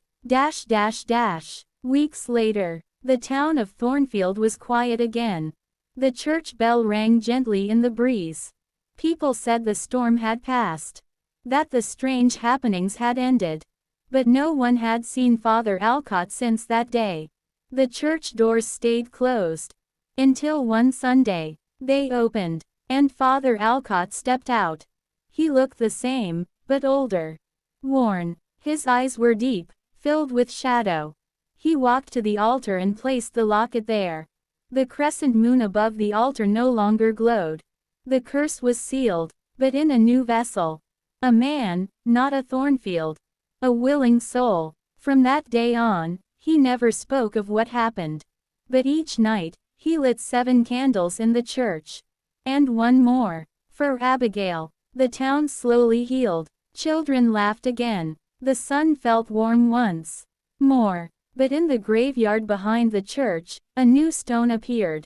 Weeks later, the town of Thornfield was quiet again. The church bell rang gently in the breeze. People said the storm had passed. That the strange happenings had ended. But no one had seen Father Alcott since that day. The church doors stayed closed. Until one Sunday, they opened, and Father Alcott stepped out. He looked the same, but older. Worn. His eyes were deep, filled with shadow. He walked to the altar and placed the locket there. The crescent moon above the altar no longer glowed. The curse was sealed, but in a new vessel. A man, not a Thornfield. A willing soul. From that day on, he never spoke of what happened. But each night, he lit 7 candles in the church. And one more. For Abigail. The town slowly healed. Children laughed again. The sun felt warm once more. But in the graveyard behind the church, a new stone appeared.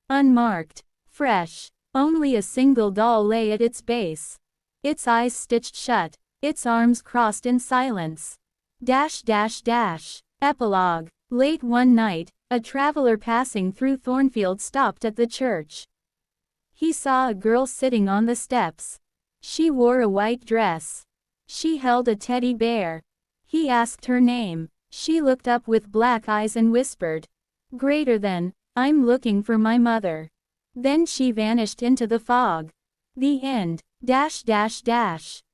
Unmarked. Fresh. Only a single doll lay at its base. Its eyes stitched shut. Its arms crossed in silence. Epilogue. Late one night, a traveler passing through Thornfield stopped at the church. He saw a girl sitting on the steps. She wore a white dress. She held a teddy bear. He asked her name. She looked up with black eyes and whispered, "Greater than, I'm looking for my mother." Then she vanished into the fog. The end.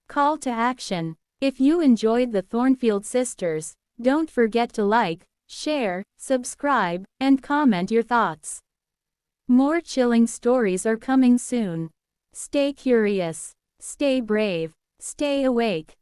Call to action. If you enjoyed the Thornfield Sisters, don't forget to like, share, subscribe, and comment your thoughts. More chilling stories are coming soon. Stay curious. Stay brave. Stay awake.